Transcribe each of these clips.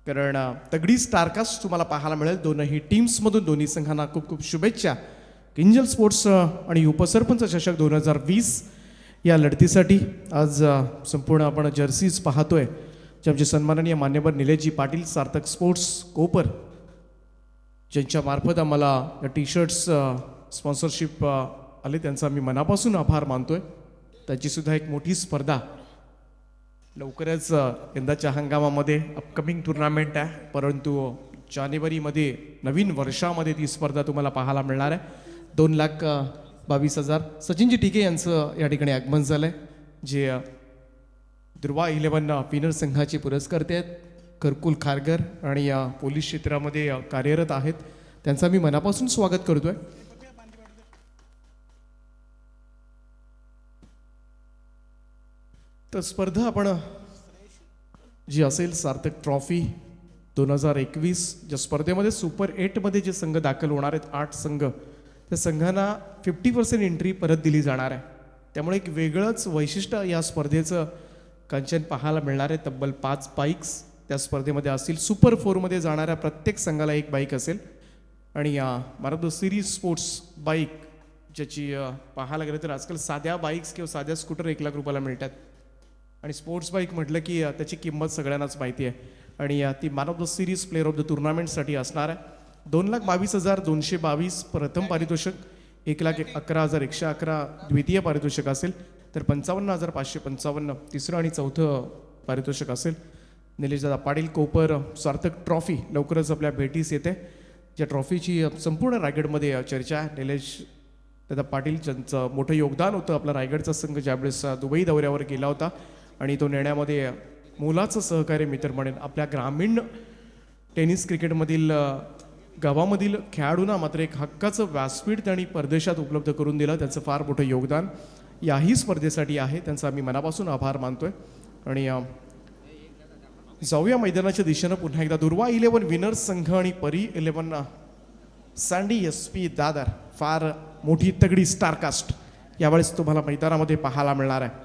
कारण तगडी स्टारकास्ट तुम्हाला पाहायला मिळेल दोनही टीम्समधून. दोन्ही संघांना खूप खूप शुभेच्छा. किंजल स्पोर्ट्स आणि उपसरपंच चषक 2020 या लढतीसाठी आज संपूर्ण आपण जर्सीज पाहतोय, जे आमचे सन्माननीय मान्यवर निलेशजी पाटील सार्थक स्पोर्ट्स कोपर ज्यांच्या मार्फत आम्हाला या टी शर्ट्स स्पॉन्सरशिप आले, त्यांचा मी मनापासून आभार मानतोय. त्याचीसुद्धा एक मोठी स्पर्धा लवकरच यंदाच्या हंगामामध्ये अपकमिंग टुर्नामेंट आहे, परंतु जानेवारीमध्ये नवीन वर्षामध्ये ती स्पर्धा तुम्हाला पाहायला मिळणार आहे. 2,22,000 सचिनजी टिके यांचं या ठिकाणी आगमन झालं आहे, जे दुर्वा 11 विनर संघाचे पुरस्कर्ते आहेत. करकुल खारगर आणि पोलीस क्षेत्रामध्ये कार्यरत आहेत. त्यांचा मी मनापासून स्वागत करतोय. तर स्पर्धा आपण जी असेल सार्थक ट्रॉफी 2021, ज्या स्पर्धेमध्ये सुपर 8मध्ये जे संघ दाखल होणार आहेत 8 संघ, त्या संघांना 50% एंट्री परत दिली जाणार आहे. त्यामुळे एक वेगळंच वैशिष्ट्य या स्पर्धेचं कंचन पाहायला मिळणार आहे. तब्बल 5 बाईक्स त्या स्पर्धेमध्ये असतील. सुपर 4मध्ये जाणाऱ्या प्रत्येक संघाला एक बाईक असेल आणि मारुती सिरीज स्पोर्ट्स बाईक ज्याची पाहायला गेलं तर आजकाल साध्या बाईक्स किंवा साध्या स्कूटर 1 लाख रुपयाला मिळतात आणि स्पोर्ट्स बाईक म्हटलं की त्याची किंमत सगळ्यांनाच माहिती आहे आणि ती man of the series player of the टुर्नामेंटसाठी असणार आहे. 2,22,222 प्रथम पारितोषिक, 1,11,111 द्वितीय पारितोषिक असेल, तर 55,555 तिसरं आणि चौथं पारितोषिक असेल. निलेशदादा पाटील कोपर सार्थक ट्रॉफी लवकरच आपल्या भेटीस येते. ज्या ट्रॉफीची संपूर्ण रायगडमध्ये चर्चा आहे. निलेश दादा पाटील ज्यांचं मोठं योगदान होतं. आपला रायगडचा संघ ज्यावेळेस दुबई दौऱ्यावर गेला होता आणि तो नेण्यामध्ये मोलाचं सहकार्य मी तर म्हणेन. आपल्या ग्रामीण टेनिस क्रिकेटमधील गावामधील खेळाडूंना मात्र एक हक्काचं व्यासपीठ त्यांनी परदेशात उपलब्ध करून दिलं. त्याचं फार मोठं योगदान याही स्पर्धेसाठी आहे. त्यांचा आम्ही मनापासून आभार मानतोय. आणि जाऊया मैदानाच्या दिशेनं पुन्हा एकदा. दुर्वा 11 विनर्स संघ आणि परी 11 सँडी SP दादर, फार मोठी तगडी स्टारकास्ट यावेळेस तुम्हाला मैदानामध्ये पाहायला मिळणार आहे.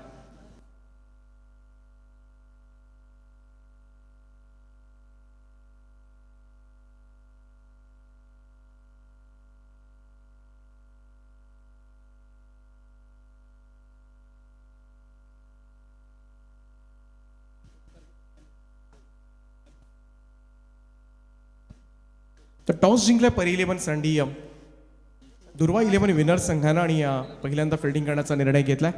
तर टॉस जिंकल्या परी 11 सँडी दुर्वा 11 विनर संघानं आणि पहिल्यांदा फिल्डिंग करण्याचा निर्णय घेतलाय.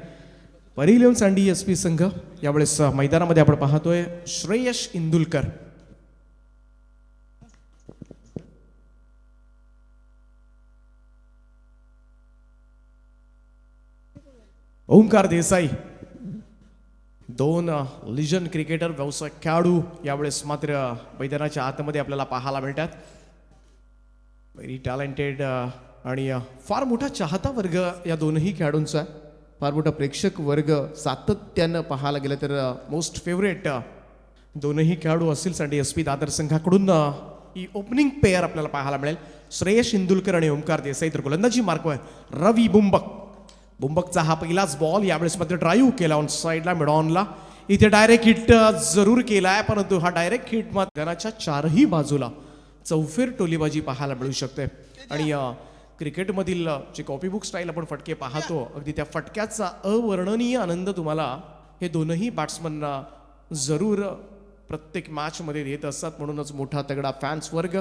परी 11 सँडी SP संघ यावेळेस मैदानामध्ये आपण पाहतोय. श्रेयश इंदुलकर, ओमकार देसाई, 2 लिजन क्रिकेटर व्यावसायिक खेळाडू यावेळेस मात्र मैदानाच्या आतमध्ये आपल्याला पाहायला मिळतात. व्हेरी टॅलेंटेड आणि फार मोठा चाहता वर्ग या दोनही खेळाडूंचा आहे. फार मोठा प्रेक्षक वर्ग सातत्यानं पाहायला गेलं तर मोस्ट फेवरेट दोनही खेळाडू असतील. सँडी SP दादर संघाकडून ही ओपनिंग पेअर आपल्याला पाहायला मिळेल. श्रेयश इंदुलकर आणि ओमकार देसाई. तर गोलंदाजी मार्कवर रवी बुंबक. बुंबकचा हा पहिलाच बॉल यावेळेस मात्र ड्राईव्ह केला ऑन साईडला मिडॉनला. इथे डायरेक्ट हिट जरूर केलाय, परंतु हा डायरेक्ट हिट मैदानाच्या चारही बाजूला चौफेर टोलीबाजी पाहायला मिळू शकते. आणि क्रिकेटमधील जे कॉपीबुक स्टाईल आपण फटके पाहतो, अगदी त्या फटक्याचा अवर्णनीय आनंद तुम्हाला हे दोनही बॅट्समन जरूर प्रत्येक मॅचमध्ये देत असतात. म्हणूनच मोठा तगडा फॅन्स वर्ग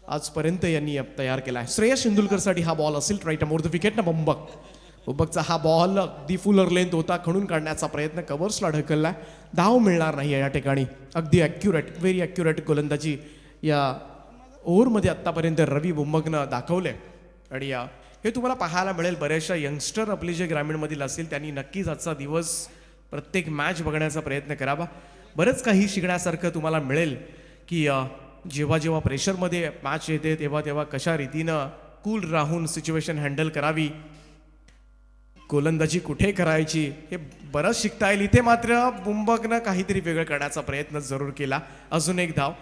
आजपर्यंत यांनी तयार केला आहे. श्रेयस इंदुलकरसाठी हा बॉल असेल राईट मोर द विकेट ना. बुंबकचा हा बॉल अगदी फुलर लेंथ होता, खणून काढण्याचा प्रयत्न कव्हर्सला ढकलला. धाव मिळणार नाही या ठिकाणी. अगदी ॲक्युरेट, व्हेरी ॲक्युरेट गोलंदाजी या ओव्हरमध्ये आत्तापर्यंत रवी बुंबकनं दाखवले. आणि हे तुम्हाला पाहायला मिळेल. बऱ्याचशा यंगस्टर आपले जे ग्रामीणमधील असतील त्यांनी नक्कीच आजचा दिवस प्रत्येक मॅच बघण्याचा प्रयत्न करावा. बरंच काही शिकण्यासारखं तुम्हाला मिळेल की जेव्हा जेव्हा प्रेशरमध्ये मॅच येते तेव्हा तेव्हा कशा रीतीनं कूल राहून सिच्युएशन हँडल करावी, गोलंदाजी कुठे करायची, हे बरंच शिकता येईल. इथे मात्र बुंबकनं काहीतरी वेगळं करण्याचा प्रयत्न जरूर केला. अजून एक धाव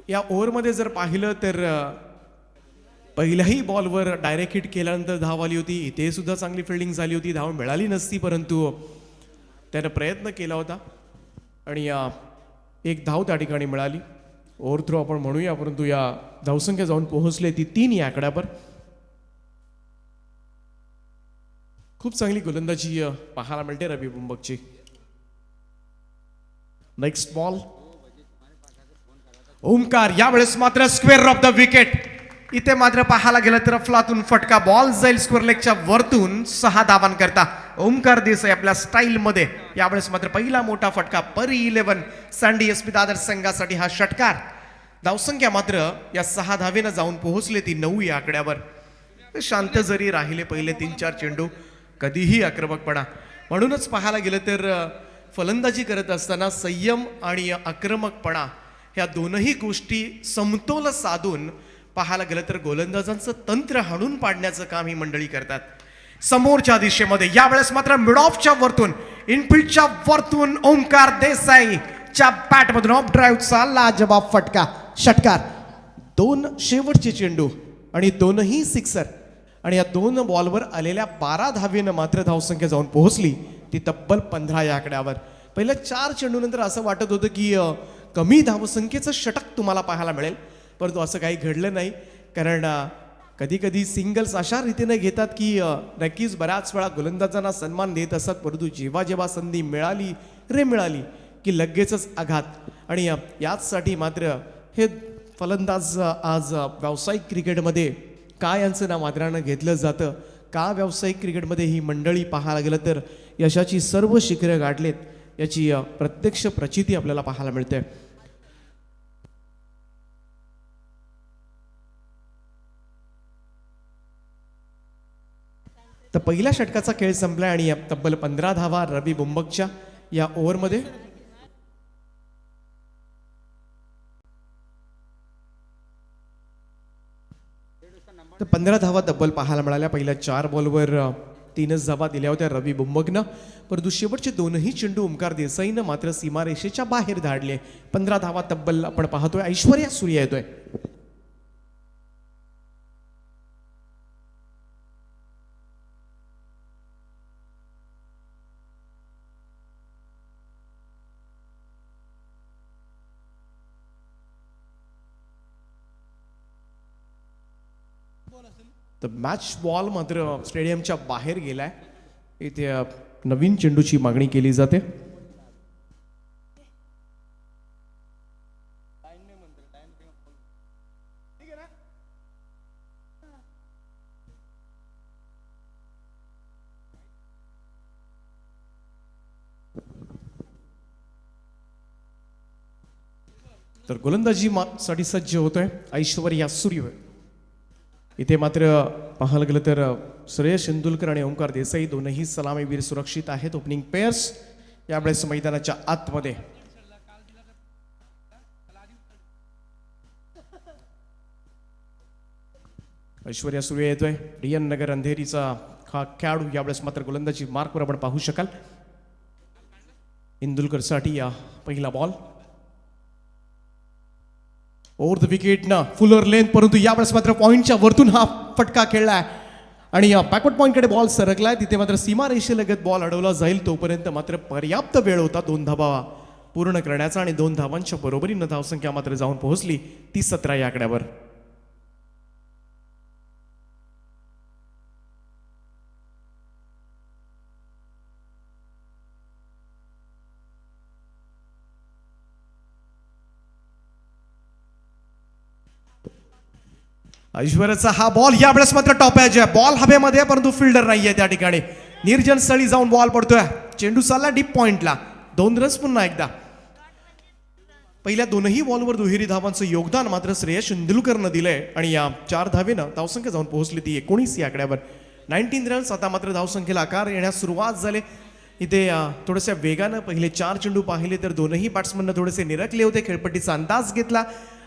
या ओव्हरमध्ये जर पाहिलं तर पहिल्याही बॉलवर डायरेक्ट हिट केल्यानंतर धाव आली होती. इथे सुद्धा चांगली फिल्डिंग झाली होती, धाव मिळाली नसती, परंतु त्यानं प्रयत्न केला होता आणि एक धाव त्या ठिकाणी मिळाली. ओव्हरथ्रो आपण म्हणूया, परंतु या धावसंख्या जाऊन पोहोचले ती 3 या आकड्यावर. खूप चांगली गोलंदाजी पाहायला मिळते रवी बुंबकची. नेक्स्ट बॉल ओमकार, यावेळेस मात्र स्क्वेअर ऑफ द विकेट. इथे मात्र पाहायला गेलं तर अफलातून फटका, बॉल जाईल स्क्वेअर लेगच्या वरतून 6 धावांकरता. ओमकार देसाई आपल्या स्टाईल मध्ये यावेळेस मात्र पहिला मोठा फटका. परी 11 सँडी एसपी दादर संघासाठी हा षटकार. धावसंख्या मात्र या 6 धावेनं जाऊन पोहोचले ती 9 या आकड्यावर. शांत जरी राहिले पहिले 3-4 चेंडू, कधीही आक्रमकपणा. म्हणूनच पाहायला गेलं तर फलंदाजी करत असताना संयम आणि आक्रमकपणा ह्या दोनही गोष्टी समतोल साधून पाहायला गेलं तर गोलंदाजांचं तंत्र हाणून पाडण्याचं काम ही मंडळी करतात. समोरच्या दिशेमध्ये यावेळेस मात्र मिड ऑफच्या वरतून, इनफिल्डच्या वरतून ओमकार देसाईच्या बॅटमधून ऑफ ड्राईव्हचा लाजवाब फटका, षटकार. 2 शेवटचे चेंडू आणि दोनही सिक्सर, आणि या 2 बॉलवर आलेल्या 12 धावेनं मात्र धावसंख्या जाऊन पोहोचली ती तब्बल 15 या आकड्यावर. पहिल्या 4 चेंडूनंतर असं वाटत होतं की कमी धावसंख्येचं षटक तुम्हाला पाहायला मिळेल, परंतु असं काही घडलं नाही. कारण कधी कधी सिंगल्स अशा रीतीने घेतात की नक्कीच बऱ्याच वेळा गोलंदाजांना सन्मान देत असतात, परंतु जेव्हा जेव्हा संधी मिळाली की लगेचच आघात. आणि याचसाठी मात्र हे फलंदाज आज व्यावसायिक क्रिकेटमध्ये का यांचं नाव आदरानं घेतलं जातं, का व्यावसायिक क्रिकेटमध्ये ही मंडळी पाहायला गेलं तर यशाची सर्व शिखरं गाठलेत, याची प्रत्यक्ष प्रचिती आपल्याला पाहायला मिळते. तर पहिल्या षटकाचा खेळ संपला आणि तब्बल 15 धावा रवी बुंबकच्या या ओव्हरमध्ये. तर 15 धावा तब्बल पाहायला मिळाल्या. पहिल्या 4 बॉलवर 3च धावा दिल्या होत्या रवी बुंबकनं, परंतु शेवटचे 2ही चेंडू ओमकार देसाईनं मात्र सीमारेषेच्या बाहेर धाडले. 15 धावा तब्बल आपण पाहतोय. ऐश्वर्या सूर्य येतोय. तर मॅच बॉल मात्र स्टेडियमच्या बाहेर गेलाय. इथे नवीन चेंडूची मागणी केली जाते. तर गोलंदाजी साठी सज्ज होतोय ऐश्वर्या सूर्य. इथे मात्र पाहायला गेलं तर श्रेयस इंदुलकर आणि ओमकार देसाई दोनही सलामीवीर सुरक्षित आहेत. ओपनिंग पेयर्स यावेळेस मैदानाच्या आतमध्ये. ऐश्वर्या सूर्य येतोय. डीएन नगर अंधेरीचा हा खेळाडू यावेळेस मात्र गोलंदाजी मार्कवर आपण पाहू शकाल. इंदुलकरसाठी या पहिला बॉल ओव्हर द विकेट ना फुलर लेंथ, परंतु यावेळेस मात्र पॉइंटच्या वरतून हा फटका खेळलाय आणि बॅकवर्ड पॉइंटकडे बॉल सरकलाय. तिथे मात्र सीमा रेषेलगत बॉल अडवला जाईल तोपर्यंत मात्र पर्याप्त वेळ होता 2 धावा पूर्ण करण्याचा आणि 2 धावांच्या बरोबरीनं धावसंख्या मात्र जाऊन पोहोचली ती 17 या आकड्यावर. ऐश्वर्याचा हा बॉल यावेळेस मात्र टॉप एज आहे. बॉल हवेमध्ये परंतु फिल्डर नाहीये त्या ठिकाणी. निर्जन स्थळी जाऊन बॉल पडतोय. चेंडू चालला डीप पॉइंटला. 2 रन्स पुन्हा एकदा. पहिल्या 2ही बॉलवर दुहेरी धावांचं योगदान मात्र श्रेयस इंदुलकरनं दिलंय आणि या 4 धावेनं धावसंख्या जाऊन पोहोचली ती 19 या आकड्यावर. 19 रन्स. आता मात्र धावसंख्येला आकार येण्यास सुरुवात झाली. इथे थोड्याशा वेगानं पहिले 4 चेंडू पाहिले तर दोनही बॅट्समननं थोडेसे निरखले होते, खेळपट्टीचा अंदाज घेतला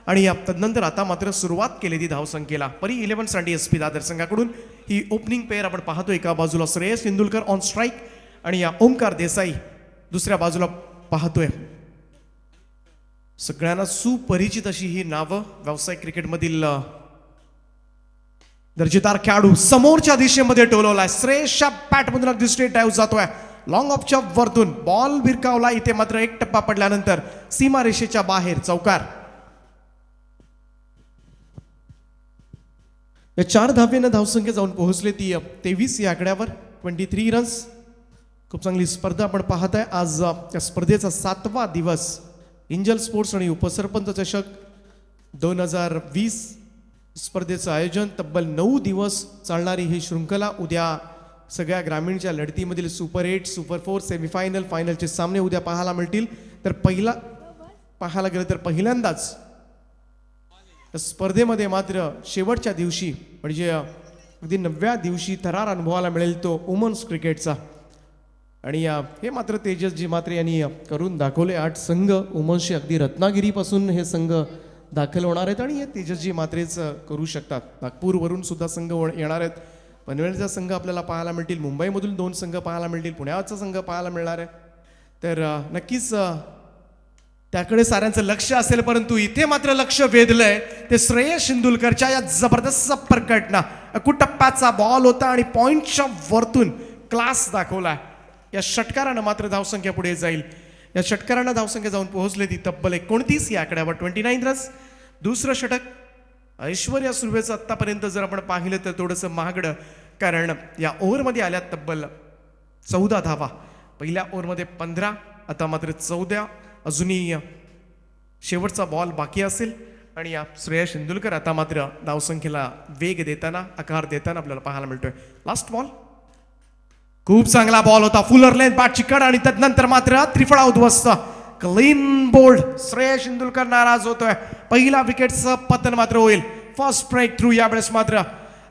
आणि तदनंतर आता मात्र सुरुवात केली ती धावसंख्येला. परी 11 साठी एसपी दादर संघाकडून ही ओपनिंग पेअर आपण पाहतो. एका बाजूला श्रेयस इंदुलकर ऑन स्ट्राईक आणि ओमकार देसाई दुसऱ्या बाजूला पाहतोय. सगळ्यांना सुपरिचित अशी ही नावं व्यावसायिक क्रिकेटमधील दर्जेदार खेळाडू. समोरच्या दिशेमध्ये टोलवलाय. श्रेयसच्या बॅटमधून अगदी स्ट्रेट ड्राईव्ह जातोय लॉंग ऑफच्या वरतून. बॉल भिरकावला. इथे मात्र एक टप्पा पडल्यानंतर सीमा रेषेच्या बाहेर चौकार. या 4 धावेनं धावसंख्या जाऊन पोहोचले ती 23 या आकड्यावर 23 रन्स. खूप चांगली स्पर्धा आपण पाहत आहे. आज या स्पर्धेचा 7वा दिवस. एंजल स्पोर्ट्स आणि उपसरपंच चषक 2020 स्पर्धेचं आयोजन. तब्बल 9 दिवस चालणारी ही शृंखला. उद्या सगळ्या ग्रामीणच्या लढतीमधील सुपर 8, सुपर 4, सेमीफायनल, फायनलचे सामने उद्या पाहायला मिळतील. तर पाहायला गेलं तर पहिल्यांदाच स्पर्धेमध्ये मात्र शेवटच्या दिवशी म्हणजे अगदी 9व्या दिवशी थरार अनुभवाला मिळेल तो वुमन्स क्रिकेटचा. आणि हे मात्र तेजसजी मात्र यांनी करून दाखवले. 8 संघ वुमन्सचे अगदी रत्नागिरीपासून हे संघ दाखल होणार आहेत आणि हे तेजसजी मात्रेच करू शकतात. नागपूरवरून सुद्धा संघ येणार आहेत. पनवेलचा संघ आपल्याला पाहायला मिळतील. मुंबईमधून 2 संघ पाहायला मिळतील. पुण्याचा संघ पाहायला मिळणार आहे. तर नक्कीच त्याकडे साऱ्यांचं लक्ष असेल. परंतु इथे मात्र लक्ष वेधलंय ते श्रेयस इंदुलकरच्या या जबरदस्त प्रकटना. कुटप्प्याचा बॉल होता आणि पॉइंटच्या वरतून क्लास दाखवला. या षटकारानं मात्र धावसंख्या पुढे जाईल. या षटकारानं धावसंख्या जाऊन पोहोचले ती तब्बल 29 या आकड्यावर 29 रन्स. दुसरं षटक ऐश्वर्या सुर्वेचं आत्तापर्यंत जर आपण पाहिलं तर थोडंसं महागडं, कारण या ओव्हरमध्ये आल्या तब्बल 14 धावा. पहिल्या ओव्हरमध्ये 15, आता मात्र 14. अजूनही शेवटचा बॉल बाकी असेल आणि या श्रेयस इंदुलकर आता मात्र धावसंख्येला वेग देताना, आकार देताना आपल्याला पाहायला मिळतोय. लास्ट बॉल खूप चांगला बॉल होता. फुलर लेन बॅट चिकट आणि त्यानंतर मात्र त्रिफळा उद्ध्वस्त. Clean bowled. श्रेयस इंदुलकर नाराज होतोय. पहिला विकेटचं पतन मात्र होईल. फर्स्ट ब्रेक थ्रू यावेळेस मात्र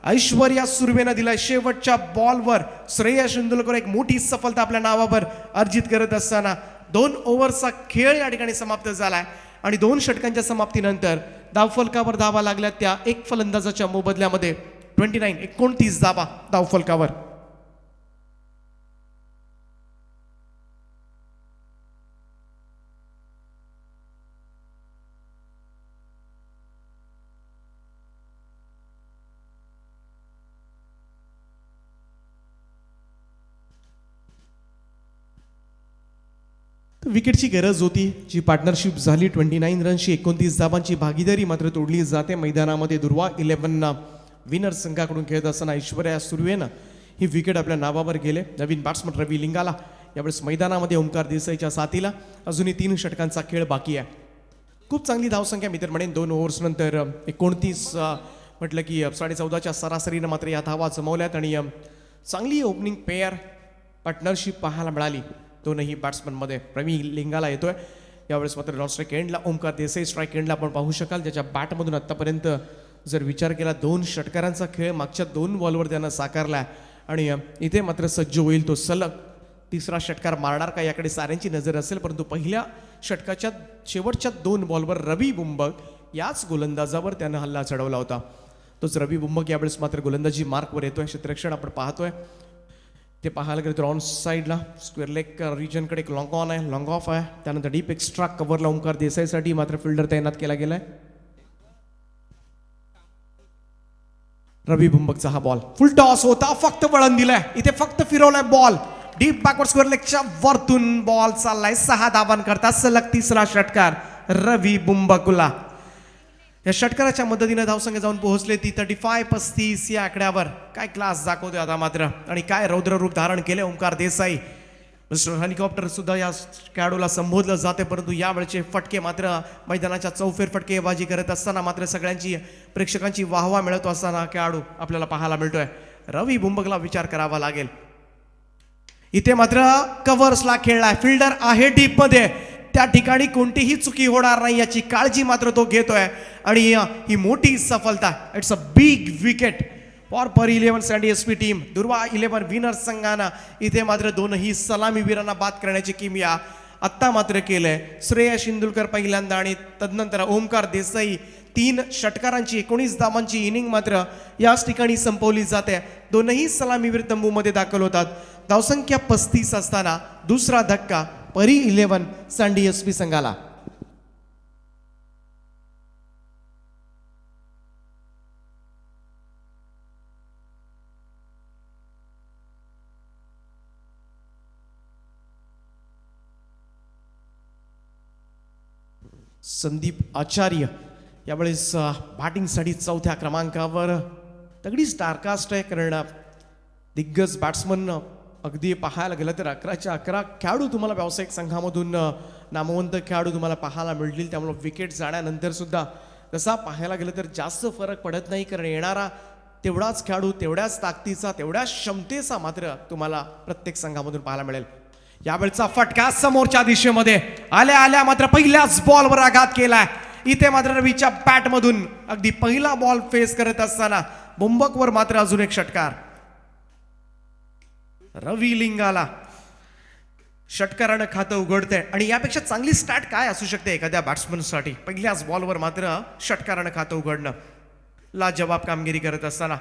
ऐश्वर्या सुर्वेनं दिलाय. शेवटच्या बॉलवर श्रेयस इंदुलकर एक मोठी सफलता आपल्या नावावर अर्जित करत असताना 2 ओव्हरचा खेळ या ठिकाणी समाप्त झालाय आणि 2 षटकांच्या समाप्तीनंतर धावफलकावर धावा लागल्या त्या 1 फलंदाजाच्या मोबदल्यामध्ये 29 धावा धावफलकावर. विकेटची गरज होती. जी पार्टनरशिप झाली 29 रनची 29 धावांची भागीदारी मात्र तोडली जाते. मैदानामध्ये दुर्वा 11 विनर संघाकडून खेळत असताना ऐश्वर्या सुर्वेनं ही विकेट आपल्या नावावर गेले. नवीन बॅट्समन रवी लिंगाला यावेळेस मैदानामध्ये ओंकार देसाईच्या साथीला. अजूनही 3 षटकांचा खेळ बाकी आहे. खूप चांगली धावसंख्या मी तर म्हणेन. 2 ओव्हर्स नंतर 29 म्हटलं की 14.5च्या सरासरीनं मात्र या धावा जमवल्यात आणि चांगली ओपनिंग पेअर पार्टनरशिप पाहायला मिळाली. दोनही बॅट्समनमध्ये. रवी लिंगाला येतोय यावेळेस मात्र नॉन स्ट्राईक एंडला. ओंकार देसाई स्ट्राईक एंडला आपण पाहू शकाल. ज्याच्या बॅटमधून आत्तापर्यंत जर विचार केला 2 षटकारांचा खेळ मागच्या 2 बॉलवर त्यानं साकारला आणि इथे मात्र सज्ज होईल तो सलग 3रा षटकार मारणार का याकडे साऱ्यांची नजर असेल. परंतु पहिल्या षटकाच्या शेवटच्या 2 बॉलवर रवी बुंबक याच गोलंदाजावर त्यानं हल्ला चढवला होता. तोच रवी बुंबक यावेळेस मात्र गोलंदाजी मार्कवर येतोय. क्षेत्ररक्षण आपण पाहतोय ते पाहायला गेलं तर ऑन साईडला स्क्वेअर लेग रिजनकडे एक लॉंग ऑन आहे, लॉंग ऑफ आहे. त्यानंतर डीप एक्स्ट्रा कव्हरला ओंकार देसाईसाठी मात्र फिल्डर तैनात केला गेलाय. रवी बुंबकचा हा बॉल फुल टॉस होता. फक्त वळण दिलाय इथे, फक्त फिरवलाय बॉल. डीप बॅकवर्ड स्क्वेअर लेगच्या वरतून बॉल चाललाय. 6 धावांकरता सलग 3रा षटकार रवी बुंबकला. या षटकाराच्या मदतीने धावसंख्या जाऊन पोहोचले ती 35 या आकड्यावर. काय क्लास दाखवतोय आता मात्र आणि काय रौद्र रूप धारण केले ओंकार देसाई. हेलिकॉप्टर सुद्धा या खेळाडूला संबोधलं जाते. परंतु यावेळचे फटके मात्र मैदानाच्या चौफेर फटकेबाजी करत असताना मात्र सगळ्यांची प्रेक्षकांची वाहवा मिळत असताना खेळाडू आपल्याला पाहायला मिळतोय. रवी बुंबकला विचार करावा लागेल. इथे मात्र कव्हर्सला खेळलाय. फिल्डर आहे डीप मध्ये. त्या ठिकाणी कोणतीही चुकी होणार नाही याची काळजी मात्र तो घेतोय आणि ही मोठी सफलता. It's a big wicket for per 11 sandy SP team. दुर्वा 11 विनर संघानं इथे मात्र 2ही सलामीवीरांना बाद करण्याची किमया आत्ता मात्र केलंय. श्रेयस इंदुलकर पहिल्यांदा आणि तदनंतर ओंकार देसाई 3 षटकारांची 19 धावांची इनिंग मात्र याच ठिकाणी संपवली जाते. 2ही सलामीवीर तंबूमध्ये दाखल होतात. धावसंख्या 35 असताना दुसरा धक्का परी 11 सँडी एसपी संघाला. संदीप आचार्य यावेळेस बॅटिंगसाठी 4थ्या क्रमांकावर. तगडी स्टारकास्ट आहे. कारण दिग्गज बॅट्समन अगदी पाहायला गेलं तर 11च्या 11 खेळाडू तुम्हाला व्यावसायिक संघामधून नामवंत खेळाडू तुम्हाला पाहायला मिळतील. त्यामुळे विकेट जाण्यानंतर सुद्धा तसा पाहायला गेलं तर जास्त फरक पडत नाही. कारण येणारा तेवढाच खेळाडू तेवढ्याच ताकदीचा तेवढ्याच क्षमतेचा मात्र तुम्हाला प्रत्येक संघामधून पाहायला मिळेल. यावेळचा फटका समोरच्या दिशेमध्ये आल्या आल्या मात्र पहिल्याच बॉलवर आघात केलाय. इथे मात्र रवीच्या बॅटमधून अगदी पहिला बॉल फेस करत असताना बुंबकवर मात्र अजून एक षटकार. रवी लिंगाला षटकारानं खातं उघडतंय आणि यापेक्षा चांगली स्टार्ट काय असू शकते एखाद्या बॅट्समनसाठी. पहिल्याच बॉलवर मात्र षटकारानं खातं उघडणं लाजवाब कामगिरी करत असताना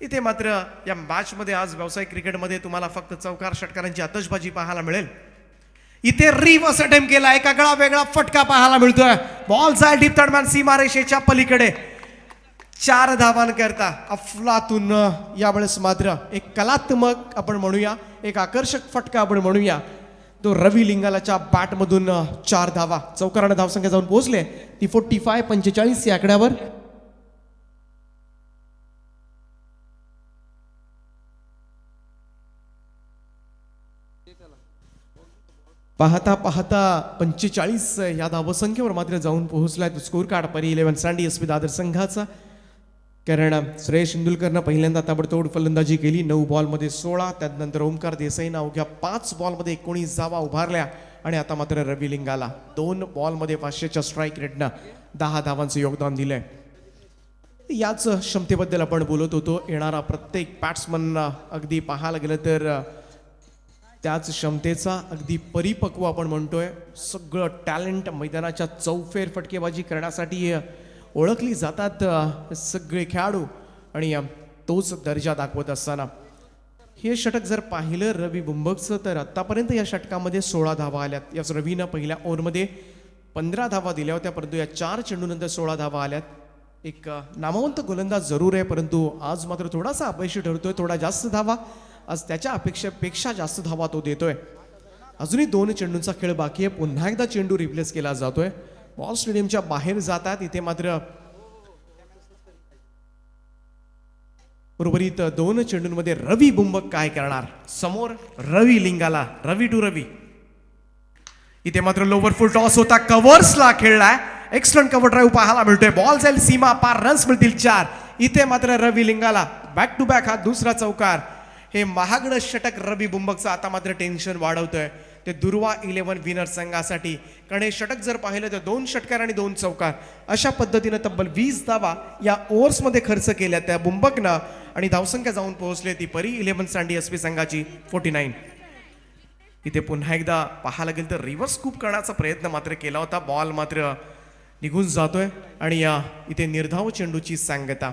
इथे मात्र या मॅचमध्ये आज व्यावसायिक क्रिकेटमध्ये तुम्हाला फक्त चौकार षटकारांची आतषबाजी पाहायला मिळेल. इथे रिव्हर्स अटेम्प्ट केला. एक आगळा वेगळा फटका पाहायला मिळतोय. बॉल जाय डीप दरम्यान सीमारेषेच्या पलीकडे 4 धावांकरता अफलातून यावेळेस मात्र एक कलात्मक आपण म्हणूया एक आकर्षक फटका आपण म्हणूया तो रवी लिंगालाच्या बॅटमधून 4 धावा चौकारानं धावसंख्या जाऊन पोहोचले ती 45-45 या आकड्यावर. पाहता पाहता 45 या धावसंख्येवर मात्र जाऊन पोहोचलाय तो स्कोर कार्ड परी 11 सँडी एसपी दादर संघाचा. कारण श्रेयस इंदुलकरनं पहिल्यांदा ताबडतोड फलंदाजी केली. 9 बॉलमध्ये 16. त्यानंतर ओमकार देसाईनं अवघ्या 5 बॉलमध्ये 19 धावा उभारल्या आणि आता मात्र रवी लिंगाला 2 बॉलमध्ये 500च्या स्ट्राईक रेटनं 10 धावांचं योगदान दिलंय. याच क्षमतेबद्दल आपण बोलत होतो. येणारा प्रत्येक बॅट्समन अगदी पाहायला गेलं तर त्याच क्षमतेचा अगदी परिपक्व आपण म्हणतोय. सगळं टॅलेंट मैदानाच्या चौफेर फटकेबाजी करण्यासाठी ओळखली जातात सगळे खेळाडू आणि तोच दर्जा दाखवत असताना हे षटक जर पाहिलं रवी बुंबकचं तर आतापर्यंत या षटकामध्ये 16 धावा आल्यात. याच रवीनं पहिल्या ओव्हरमध्ये 15 धावा दिल्या होत्या परंतु या 4 चेंडूनंतर 16 धावा आल्यात. एक नामवंत गोलंदाज जरूर आहे परंतु आज मात्र थोडासा अपयशी ठरतोय. थोडा जास्त धावा आज त्याच्या अपेक्षेपेक्षा जास्त धावा तो देतोय. अजूनही 2 चेंडूंचा खेळ बाकी आहे. पुन्हा एकदा चेंडू रिप्लेस केला जातोय. बॉल स्टेडियमच्या बाहेर जातात. इथे मात्र उर्वरित 2 चेंडूंमध्ये रवी बुंबक काय करणार. समोर रवी लिंगाला रवी टू रवी. इथे मात्र लोवर फुल टॉस होता. कव्हर्सला खेळलाय. एक्सलंट कव्हर ड्राईव्ह पाहायला मिळतोय. बॉल जाईल सीमा पार. रन्स मिळतील 4. इथे मात्र रवी लिंगाला बॅक टू बॅक हा दुसरा चौकार. हे महागडं षटक रवी बुंबकचं आता मात्र टेन्शन वाढवतोय ते दुर्वा 11 विनर संघासाठी. कारण हे षटक जर पाहिलं तर 2 षटकार आणि 2 चौकार अशा पद्धतीनं तब्बल 20 धावा या ओव्हर्समध्ये खर्च केल्या त्या बुंबकनं आणि धावसंख्या जाऊन पोहोचले ती परी 11 सँडी एसपी संघाची 49. इथे पुन्हा एकदा पाहायला गेलं तर रिव्हर्स स्कूप करण्याचा प्रयत्न मात्र केला होता. बॉल मात्र निघून जातोय आणि इथे निर्धाव चेंडूची सांगता.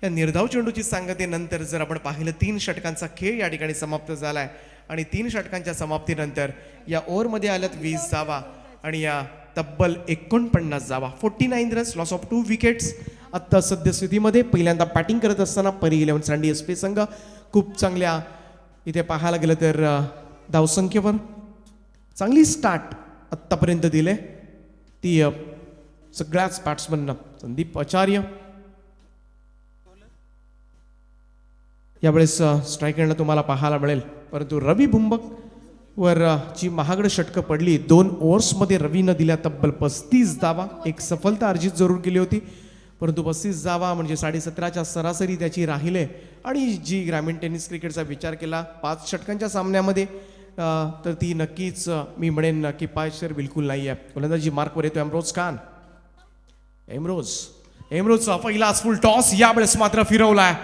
या निर्धाव चेंडूची सांगतेनंतर जर आपण पाहिलं 3 षटकांचा खेळ या ठिकाणी समाप्त झालाय आणि 3 षटकांच्या समाप्तीनंतर या ओव्हरमध्ये आल्यात 20 धावा आणि या तब्बल 49 धावा 49 रन्स लॉस ऑफ 2 विकेट्स. आत्ता सद्यस्थितीमध्ये पहिल्यांदा बॅटिंग करत असताना परी 11 सँडी एसपी संघ खूप चांगल्या इथे पाहायला गेलं तर धावसंख्येवर चांगली स्टार्ट आत्तापर्यंत दिले ती सगळ्याच बॅट्समनना. संदीप आचार्य यावेळेस स्ट्रायकरला तुम्हाला पाहायला मिळेल परंतु रवी बुंबक वर जी महागड षटकं पडली 2 ओव्हर्समध्ये रवीनं दिल्या तब्बल 35 धावा. एक सफलता अर्जित जरूर केली होती परंतु 35 धावा म्हणजे 17.5च्या सरासरी त्याची राहिले. आणि जी ग्रामीण टेनिस क्रिकेटचा विचार केला 5 षटकांच्या सामन्यामध्ये तर ती नक्कीच मी म्हणेन की पायशर बिलकुल नाही आहे. गोलंदाजी मार्कवर येतो एमरोज खान. एमरोजचा पहिलाच फुल टॉस यावेळेस मात्र फिरवलाय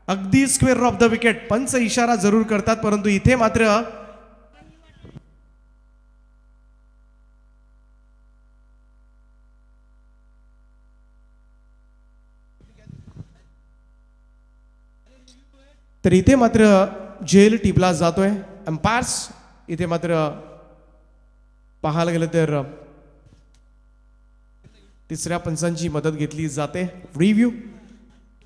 अगदी स्क्वेअर ऑफ द विकेट. पंच इशारा जरूर करतात परंतु इथे मात्र तर इथे मात्र झेल टिपला जातोय. अंपायर्स इथे मात्र पाहायला गेलं तर 3ऱ्या पंचांची मदत घेतली जाते. रिव्ह्यू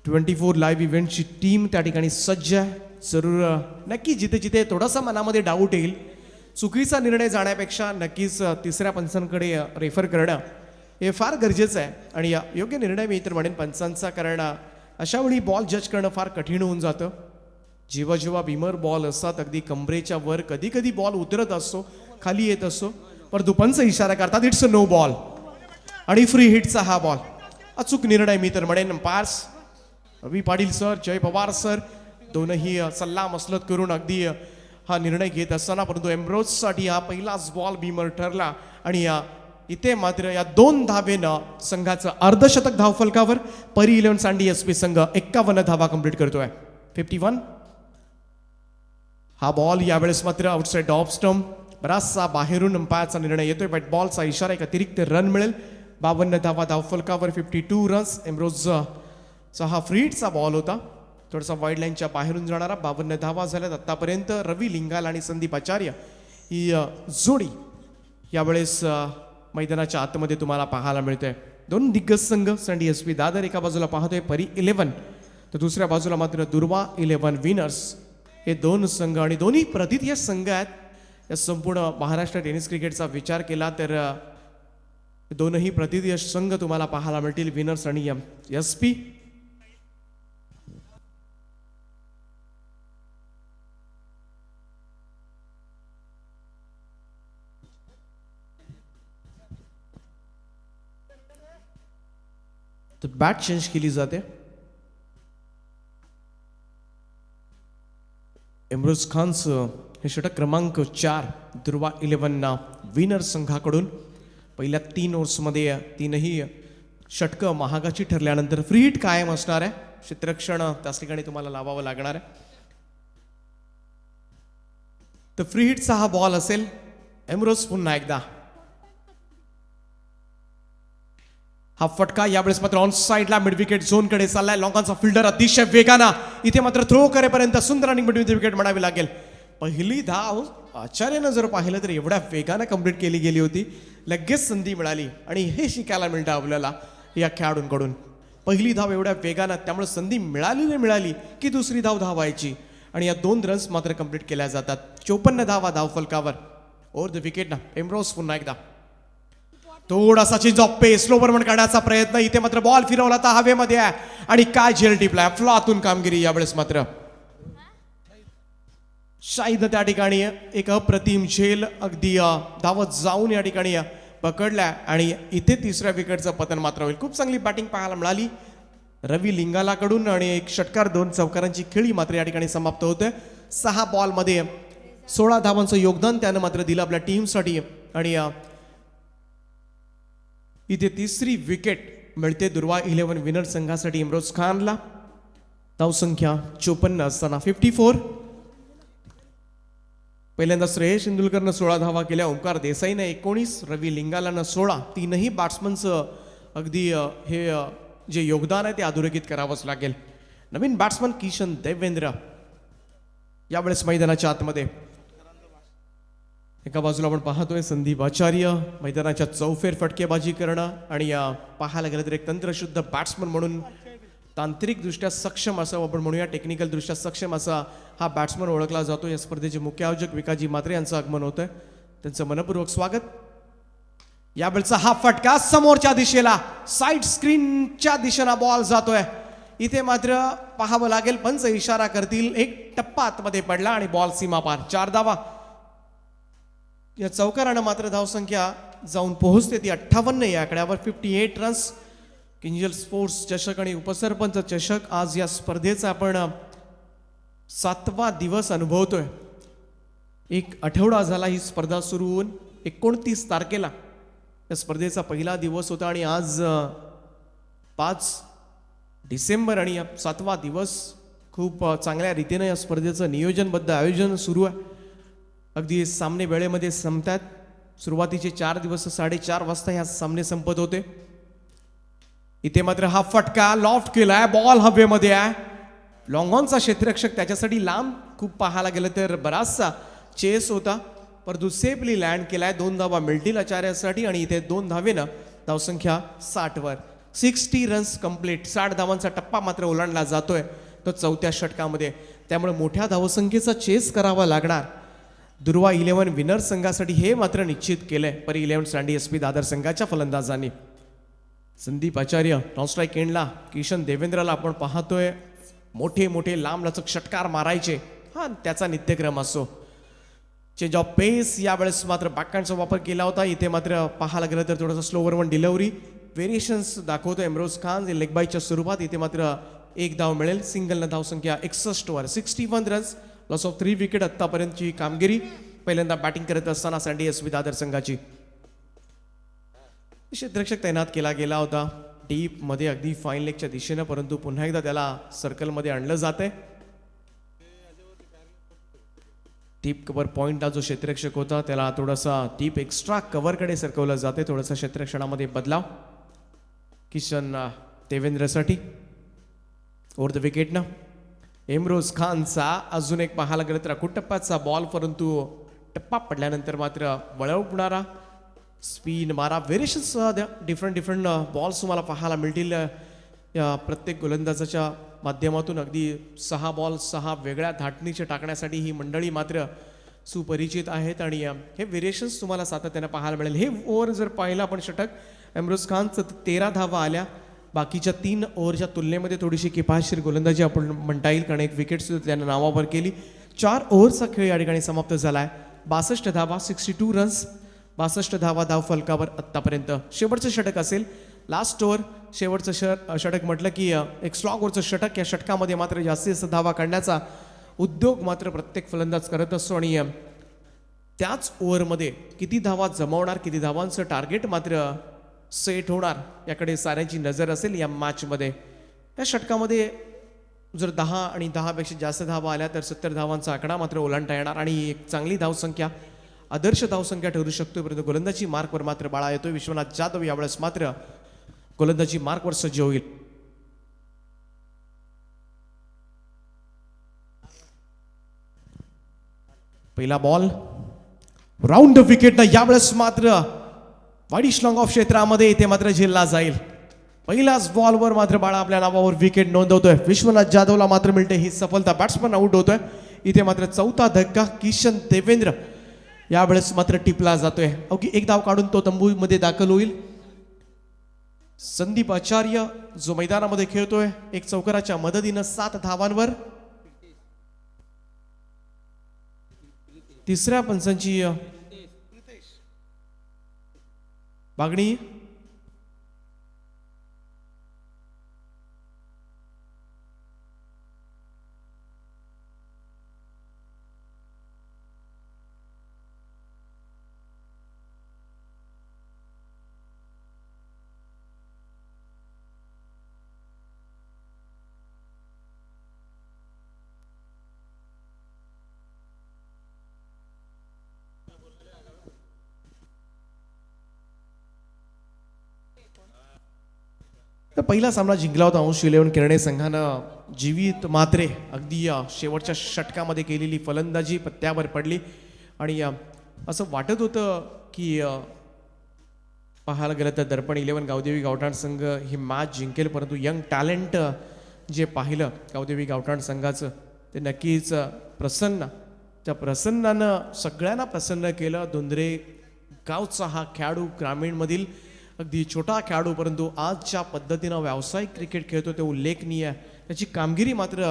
24 लाईव्ह इव्हेंटची टीम त्या ठिकाणी सज्ज आहे. जरूर नक्की जिथे जिथे थोडासा मनामध्ये डाऊट येईल चुकीचा निर्णय जाण्यापेक्षा नक्कीच 3ऱ्या पंचांकडे रेफर करणं हे फार गरजेचं आहे आणि योग्य निर्णय मी तर म्हणेन पंचांचा. कारण अशा वेळी बॉल जज करणं फार कठीण होऊन जातं. जेव्हा जेव्हा बिमर बॉल असतात अगदी कमरेच्या वर, कधी कधी बॉल उतरत असतो, खाली येत असतो, परंतु पंच इशारा करतात इट्स अ नो बॉल आणि फ्री हिटचा हा बॉल. अचूक निर्णय मी तर म्हणेन. पार्स रवी पाटील सर, जय पवार सर दोनही सल्ला मसलत करून अगदी हा निर्णय घेत असताना, परंतु एम्ब्रोजसाठी हा पहिलाच बॉल बिमर ठरला आणि इथे मात्र या 2 धावेनं संघाचं अर्धशतक धावफलकावर. परी 11 सांडी एसपी संघ 51 धावा कंप्लीट करतोय. 51. हा बॉल यावेळेस मात्र आउटसाइड ऑफ स्टंप, बराचसा बाहेरून अंपायरचा निर्णय येतोय, बट बॉलचा इशारा, एक अतिरिक्त रन मिळेल. 52 धावा धावफलकावर, 52 रन्स. एम्ब्रोजचा हा फ्री हिटचा बॉल होता, थोडासा वाईड लाईनच्या बाहेरून जाणारा. 52 धावा झाल्यात आतापर्यंत. रवी लिंगाल आणि संदीप आचार्य ही जोडी यावेळेस मैदानाच्या आतमध्ये तुम्हाला पाहायला मिळते. 2 दिग्गज संघ संडी एस पी दादर एका बाजूला पाहतोय परी 11, तर दुसऱ्या बाजूला मात्र दुर्वा 11 विनर्स. हे 2 संघ आणि दोन्ही प्रथितीय संघ आहेत. या संपूर्ण महाराष्ट्र टेनिस क्रिकेटचा विचार केला तर दोनही प्रथितीय संघ तुम्हाला पाहायला मिळतील, विनर्स आणि एस पी. तर बॅट चेंज केली जाते. इम्रोज खानचं हे षटक क्रमांक 4 दुर्वा 11 विनर संघाकडून. पहिल्या 3 ओव्हर्समध्ये 3ही षटकं महागाची ठरल्यानंतर फ्री हिट कायम असणार आहे. क्षेत्ररक्षण त्याच ठिकाणी तुम्हाला लावावं लागणार आहे. तर फ्री हिटचा हा बॉल असेल. एम्ब्रोज पुन्हा एकदा हा फटका यावेळेस मात्र ऑन साइडला मिड विकेट झोन कडे चाललाय. लॉंगॉनचा फिल्डर अतिशय वेगाना इथे मात्र थ्रो करेपर्यंत सुंदर आणि मिड विकेट म्हणावी लागेल. पहिली धाव आचार्यानं जर पाहिलं तर एवढ्या वेगानं कंप्लीट केली गेली होती, लगेच संधी मिळाली आणि हे शिकायला मिळतं आपल्याला या खेळाडूंकडून. पहिली धाव एवढ्या वेगानं, त्यामुळे संधी मिळाली की दुसरी धाव धावायची आणि या 2 रन्स मात्र कंप्लीट केल्या जातात. 54 धावा धावफलकावर. ओव्हर द विकेट ना एम्ब्रोज पुन्हा एकदा थोडासा चेंज ऑफ पेस, स्लो बर्मन काढण्याचा प्रयत्न. इथे मात्र बॉल फिरवला तर हवेमध्ये आहे आणि काय झेल टिपलाय. फ्लॉतून कामगिरी यावेळेस मात्र. शाहिद त्या ठिकाणी एक अप्रतिम झेल अगदी धावत जाऊन या ठिकाणी पकडल्या आणि इथे तिसऱ्या विकेटचं पतन मात्र होईल. खूप चांगली बॅटिंग पाहायला मिळाली रवी लिंगालाकडून आणि एक षटकार 2 चौकारांची खेळी मात्र या ठिकाणी समाप्त होते. 6 बॉलमध्ये 16 धावांचं योगदान त्यानं मात्र दिलं आपल्या टीमसाठी आणि इथे तिसरी विकेट मिळते दुर्वा 11 विनर संघासाठी इम्रोज खानला. धावसंख्या 54 असताना 54. पहिल्यांदा श्रेयस इंदुलकरनं 16 धावा केल्या, ओंकार देसाईने 19, रवी लिंगालानं 16. 3ही बॅट्समनचं अगदी हे जे योगदान आहे ते अधोरेखित करावंच लागेल. नवीन बॅट्समन किशन देवेंद्र यावेळेस मैदानाच्या आतमध्ये. एका बाजूला आपण पाहतोय संदीप आचार्य मैदानाच्या चौफेर फटकेबाजी करणं आणि पाहायला गेलं तर एक तंत्रशुद्ध बॅट्समन म्हणून तांत्रिकदृष्ट्या सक्षम असं आपण म्हणूया, टेक्निकल दृष्ट्या सक्षम असा हा बॅट्समन ओळखला जातो. या स्पर्धेचे मुख्य आयोजक विकाजी म्हात्रे यांचं आगमन होतंय, त्यांचं मनपूर्वक स्वागत. यावेळचा हा फटका समोरच्या दिशेला साईड स्क्रीनच्या दिशेला बॉल जातोय. इथे मात्र पाहावं लागेल, पंच इशारा करतील. एक टप्पा आतमध्ये पडला आणि बॉल सीमा पार. 4 धावा. या चौकारानं मात्र धावसंख्या जाऊन पोहोचते ती 58 या आकड्यावर. 58 रन्स. किंजल स्पोर्ट्स चषक आणि उपसरपंच चषक आज या स्पर्धेचा आपण 7वा दिवस अनुभवतोय. एक आठवडा झाला ही स्पर्धा सुरू होऊन. 29 तारखेला या स्पर्धेचा पहिला दिवस होता आणि आज 5 डिसेंबर आणि 7वा दिवस. खूप चांगल्या रीतीने या स्पर्धेचं नियोजनबद्ध आयोजन सुरू आहे. अगदी सामने वेळेमध्ये संपतात. सुरुवातीचे 4 दिवस 4:30 वाजता ह्या सामने संपत होते. इथे मात्र हा फटका लॉफ्ट केलाय, बॉल हवेमध्ये आहे. लॉंगॉनचा क्षेत्ररक्षक त्याच्यासाठी लांब खूप पाहायला गेलं तर बराचसा चेस होता, परंतु सेफली लँड केलाय. 2 धावा मिळतील आचार्यासाठी आणि इथे 2 धावेनं धावसंख्या 60 वर. 60 रन्स कंप्लीट. 60 धावांचा टप्पा मात्र ओलांडला जातोय तो 4थ्या षटकामध्ये. त्यामुळे मोठ्या धावसंख्येचा चेस करावा लागणार दुर्वा 11 विनर संघासाठी, हे मात्र निश्चित केलंय परी 11 सांडी एस पी दादर संघाच्या फलंदाजांनी. संदीप आचार्य नॉनस्ट्राईक एंडला किशन देवेंद्रला आपण पाहतोय मोठे मोठे लांब लचक षटकार मारायचे, हा त्याचा नित्यक्रम असो. चेंज ऑफ पेस यावेळेस मात्र बॅकहँडचा वापर केला होता. इथे मात्र पाहायला गेलं तर थोडंसं स्लोवर वन डिलिव्हरी व्हेरिएशन्स दाखवतो इम्रोज खान लेग बायच्या स्वरूपात. इथे मात्र एक धाव मिळेल. सिंगलनं धावसंख्या 61 वर 61 रन्स, लॉस ऑफ 3 विकेट. आतापर्यंतची कामगिरी पहिल्यांदा बॅटिंग करत असताना सँडी एसवी दादर संघाची. क्षेत्ररक्षक तैनात केला गेला होता डीप मध्ये अगदी फाईन लेगच्या दिशेनं, परंतु पुन्हा एकदा त्याला सर्कलमध्ये आणलं जातंय. टीप कव्हर पॉइंटला जो क्षेत्ररक्षक होता त्याला थोडासा टीप एक्स्ट्रा कव्हरकडे सरकवलं जाते. थोडासा क्षेत्ररक्षणामध्ये बदलाव किशन देवेंद्रसाठी. ओव्हर द विकेटनं इम्रोज खानचा अजून एक पाहायला गेलं तर अकुटप्पाचा बॉल, परंतु टप्पा पडल्यानंतर मात्र वळवणारा स्पिन मारा. व्हेरिएशन्स डिफरंट बॉल्स तुम्हाला पाहायला मिळतील या प्रत्येक गोलंदाजाच्या माध्यमातून. अगदी 6 बॉल 6 वेगळ्या धाटणीचे टाकण्यासाठी ही मंडळी मात्र सुपरिचित आहेत आणि हे व्हेरिएशन्स तुम्हाला सातत्याने पाहायला मिळेल. हे ओव्हर जर पाहिलं आपण षटक इम्रोज खानचं 13 धावा आल्या. बाकीच्या 3 ओव्हरच्या तुलनेमध्ये थोडीशी किफायतशीर गोलंदाजी आपण म्हणता येईल, कारण एक विकेट सुद्धा त्यानं नावावर केली. 4 ओव्हरचा खेळ या ठिकाणी समाप्त झाला आहे. 62 धावा 62 रन्स, 62 धावा धाव फलकावर आत्तापर्यंत. शेवटचं षटक असेल लास्ट ओव्हर. शेवटचं षटक म्हटलं की एक स्लॉग ओव्हरचं षटक. या षटकामध्ये मात्र जास्तीत धावा काढण्याचा उद्योग मात्र प्रत्येक फलंदाज करत असतो आणि त्याच ओव्हरमध्ये किती धावा जमवणार, किती धावांचं टार्गेट मात्र सेट होणार याकडे साऱ्यांची नजर असेल या मॅचमध्ये. या षटकामध्ये जर 10 आणि 10पेक्षा जास्त धावा आल्या तर 70 धावांचा आकडा मात्र ओलांडता येणार आणि एक चांगली धावसंख्या, आदर्श धावसंख्या ठरू शकतो. परंतु गोलंदाजी मार्कवर मात्र बाळा येतोय. विश्वनाथ जाधव यावेळेस मात्र गोलंदाजी मार्कवर सज्ज होईल. पहिला बॉल राऊंड विकेट यावेळेस मात्र वाईडिश लॉंग ऑफ क्षेत्रामध्ये इथे मात्र झेलला जाईल. पहिल्याच बॉलवर मात्र बाळा आपल्या नावावर विकेट नोंदवतोय. विश्वनाथ जाधवला मात्र मिळते ही सफलता. बॅट्समन आउट होतोय. इथे मात्र चौथा धक्का किशन देवेंद्र यावेळेस मात्र टिपला जातोय. अवघी एक धाव काढून तो तंबूमध्ये दाखल होईल. संदीप आचार्य जो मैदानामध्ये खेळतोय एक चौकाराच्या मदतीनं 7 धावांवर. तिसऱ्या पंचांची मागणी. पहिला सामना जिंकला होता अंश 11 किरणे संघानं. जीवित मात्रे अगदी शेवटच्या षटकामध्ये केलेली फलंदाजी पत्त्यावर पडली आणि असं वाटत होतं की पाहायला गेलं तर दर्पण 11 गावदेवी गावठाण संघ ही मॅच जिंकेल, परंतु यंग टॅलेंट जे पाहिलं गावदेवी गावठाण संघाचं ते नक्कीच प्रसन्न, त्या प्रसन्नानं सगळ्यांना प्रसन्न केलं. धुंद्रे गावचा हा खेळाडू, ग्रामीणमधील अगदी छोटा खेळाडू, परंतु आजच्या पद्धतीनं व्यावसायिक क्रिकेट खेळतो ते उल्लेखनीय. त्याची कामगिरी मात्र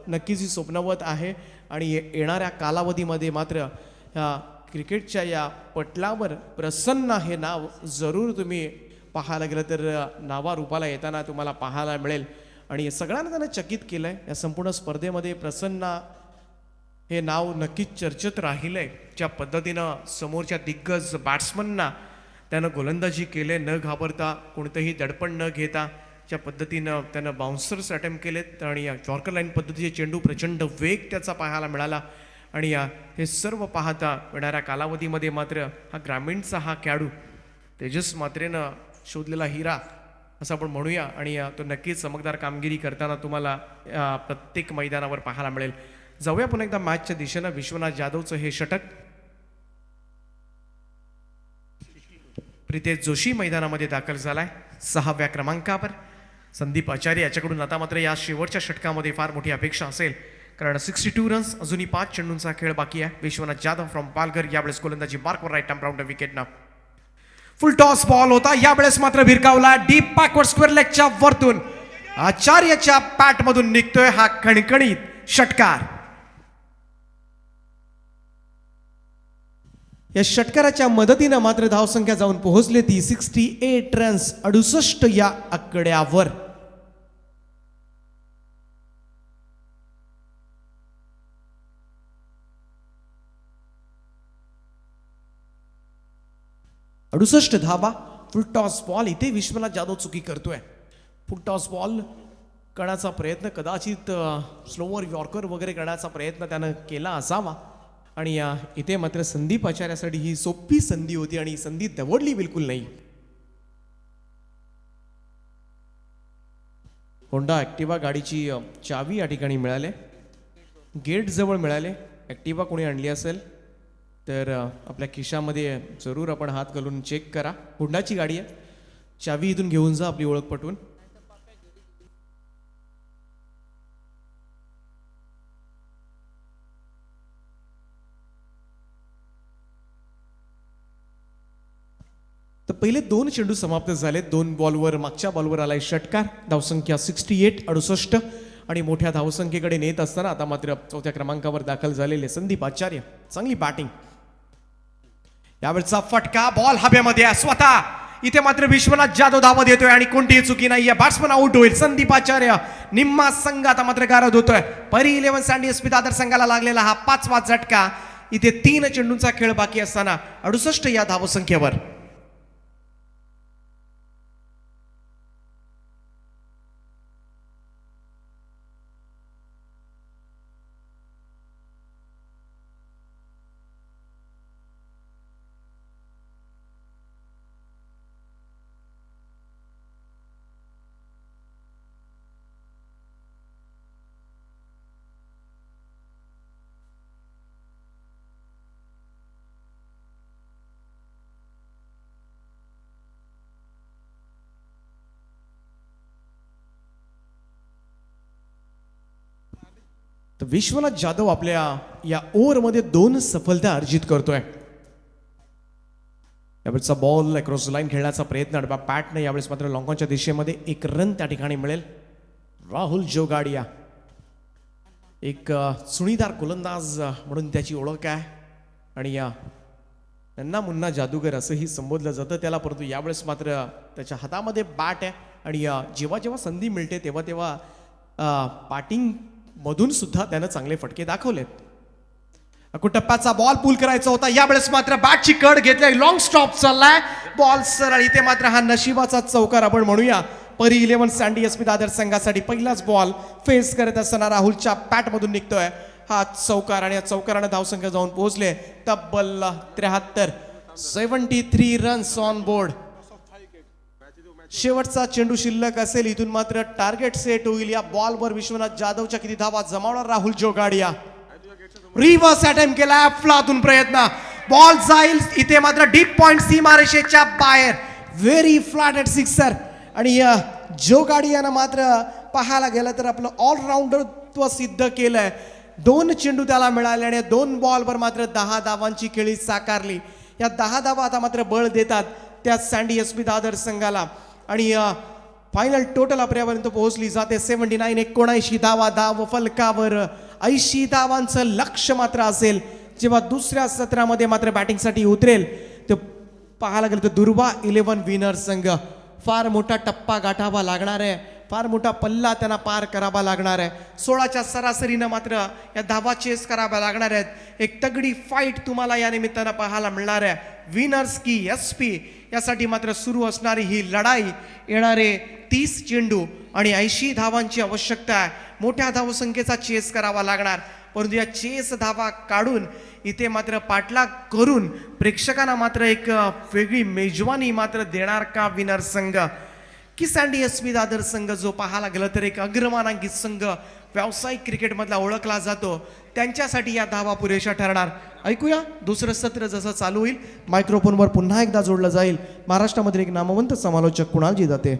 नक्कीच ही स्वप्नवत आहे आणि येणाऱ्या कालावधीमध्ये मात्र ह्या क्रिकेटच्या या पटलावर प्रसन्न हे नाव जरूर तुम्ही पाहायला गेलं तर नावारूपाला येताना तुम्हाला पाहायला मिळेल आणि सगळ्यांना त्यानं चकित केलं आहे. या संपूर्ण स्पर्धेमध्ये प्रसन्न हे नाव नक्कीच चर्चेत राहिलंय. ज्या पद्धतीनं समोरच्या दिग्गज बॅट्समनना त्यानं गोलंदाजी केले, न घाबरता, कोणतंही दडपण न घेता, ज्या पद्धतीनं त्यानं बाउन्सर्स अटेम्प्ट केलेत आणि यॉर्कर लाईन पद्धतीचे चेंडू प्रचंड वेग त्याचा पाहायला मिळाला आणि हे सर्व पाहता येणाऱ्या कालावधीमध्ये मात्र हा ग्रामीणचा हा खेळाडू तेजस मात्रेनं शोधलेला हिरा असं आपण म्हणूया आणि तो नक्कीच चमकदार कामगिरी करताना तुम्हाला प्रत्येक मैदानावर पाहायला मिळेल. जाऊया पुन्हा एकदा मॅचच्या दिशेनं. विश्वनाथ जाधवचं हे षटक. प्रितेश जोशी मैदानामध्ये दाखल झालाय 6व्या क्रमांकावर. संदीप आचार्य याच्याकडून आता मात्र या शेवटच्या षटकामध्ये फार मोठी अपेक्षा असेल, कारण 62 रन्स, अजूनही 5 चेंडूंचा खेळ बाकी आहे. विश्वनाथ जाधव फ्रॉम पालघर यावेळेस गोलंदाजी मार्कवर राईट आर्म राऊंड विकेट ना. फुल टॉस बॉल होता, यावेळेस मात्र भिरकावला डीप बॅकवर्ड स्क्वेअर लेगच्या वरतून आचार्यच्या पॅट मधून निघतोय हा खणखणीत षटकार. या षटकाराच्या मदतीनं मात्र धावसंख्या जाऊन पोहोचली ती 68 रन्स 68 या आकड्यावर. धावा. फुल टॉस बॉल. इथे विश्वनाथ जाधव चुकी करतोय. फुल टॉस बॉल करण्याचा प्रयत्न, कदाचित स्लोवर यॉर्कर वगैरे करण्याचा प्रयत्न त्यानं केला असावा आणि इथे मात्र संदीप आचार्यासाठी ही सोपी संधी होती आणि संधी दवडली बिलकुल नाही. होंडा ॲक्टिवा गाडीची चावी या ठिकाणी मिळाले, गेट जवळ मिळाले. ॲक्टिवा कोणी आणली असेल तर आपल्या खिशामध्ये जरूर आपण हात घालून चेक करा. होंडाची गाडी आहे, चावी इथून घेऊन जा आपली ओळख पटवून. तर पहिले 2 चेंडू समाप्त झाले. 2 बॉलवर मागच्या बॉलवर आलाय षटकार. धावसंख्या 68 68 आणि मोठ्या धावसंख्येकडे नेत असताना आता मात्र 4थ्या क्रमांकावर दाखल झालेले संदीप आचार्य. चांगली बॅटिंग. यावेळचा फटका, बॉल हवेमध्ये आहे स्वतः. इथे मात्र विश्वनाथ जाधव धावत येतोय आणि कोणतीही चुकी नाहीये. बॅट्समन आउट होईल. संदीप आचार्य. निम्मा संघ आता मात्र गारद होतोय. परी 11 सँडी एसपी दादर संघाला लागलेला हा 5वा झटका. इथे 3 चेंडूंचा खेळ बाकी असताना 68 या धावसंख्येवर. तर विश्वनाथ जाधव आपल्या या ओव्हरमध्ये 2 सफलता अर्जित करतोय. यावेळेचा बॉल अक्रॉस लाईन खेळण्याचा प्रयत्न अडबा पॅटने. यावेळेस मात्र लॉंगॉनच्या दिशेमध्ये 1 रन त्या ठिकाणी मिळेल. राहुल जोगाडिया एक सुणीदार गोलंदाज म्हणून त्याची ओळख आहे आणि या नन्ना मुन्ना जादूगर असंही संबोधलं जातं त्याला. परंतु यावेळेस मात्र त्याच्या हातामध्ये बॅट आहे आणि जेव्हा जेव्हा संधी मिळते तेव्हा तेव्हा बॅटिंग मधून सुद्धा त्यानं चांगले फटके दाखवलेत. टप्प्याचा बॉल पूल करायचा होता. यावेळेस मात्र बॅटची कड घेतली. लॉंग स्टॉप चाललाय. बॉल सरळ. इथे मात्र हा नशिबाचा चौकार आपण म्हणूया. परी 11 सँडी एसपी दादर संघासाठी पहिलाच बॉल फेस करत असताना राहुलच्या पॅट मधून निघतोय हा चौकार आणि या चौकाराने धावसंख्या जाऊन पोहोचले तब्बल 73. 73 रन्स ऑन बोर्ड. शेवटचा चेंडू शिल्लक असेल. इथून मात्र टार्गेट सेट होईल. या बॉलवर विश्वनाथ जाधवच्या किती धावा जमावणार राहुल जोगाडिया. रिव्हर्स अटेम्प्ट केला. अफलातून प्रयत्न. बॉल जाईल इथे मात्र डीप पॉइंट सीमारेषेच्या बाहेर. व्हेरी फ्लॅटेड सिक्सर आणि जोगाडियानं मात्र पाहायला गेलं तर आपलं ऑलराऊंडर सिद्ध केलंय. 2 चेंडू त्याला मिळाले आणि 2 बॉलवर मात्र 10 धावांची खेळी साकारली. या 10 धावा आता मात्र बळ देतात त्या सँडी एसपी दादर संघाला आणि फायनल टोटल आपल्यापर्यंत पोहोचली जाते 79. 79 धावा धाव फलकावर. 80 धावांचं लक्ष मात्र असेल. जेव्हा दुसऱ्या सत्रामध्ये मात्र बॅटिंगसाठी उतरेल तर पाहायला गेलं तर दुर्वा 11 विनर संघ. फार मोठा टप्पा गाठावा लागणार आहे. फार मोठा पल्ला त्यांना पार करावा लागणार आहे. 16च्या सरासरीनं मात्र या धावा चेस कराव्या लागणार आहेत. एक तगडी फाईट तुम्हाला या निमित्तानं पाहायला मिळणार आहे. विनर्स की एसपी यासाठी मात्र सुरू असणारी ही लढाई. येणारे 30 चेंडू आणि 80 धावांची आवश्यकता आहे. मोठ्या धावसंख्येचा चेस करावा लागणार. परंतु या चेस धावा काढून इथे मात्र पाठलाग करून प्रेक्षकांना मात्र एक वेगळी मेजवानी मात्र देणार का विनर संघ की सँडी एसपी दादर संघ जो पाहायला गेलं तर एक अग्रमानांकित संघ व्यावसायिक क्रिकेटमधला ओळखला जातो त्यांच्यासाठी या धावा पुरेशा ठरणार. ऐकूया दुसरं सत्र जसं चालू होईल मायक्रोफोनवर पुन्हा एकदा जोडलं जाईल महाराष्ट्रामध्ये एक नामवंत समालोचक कुणालजी Date.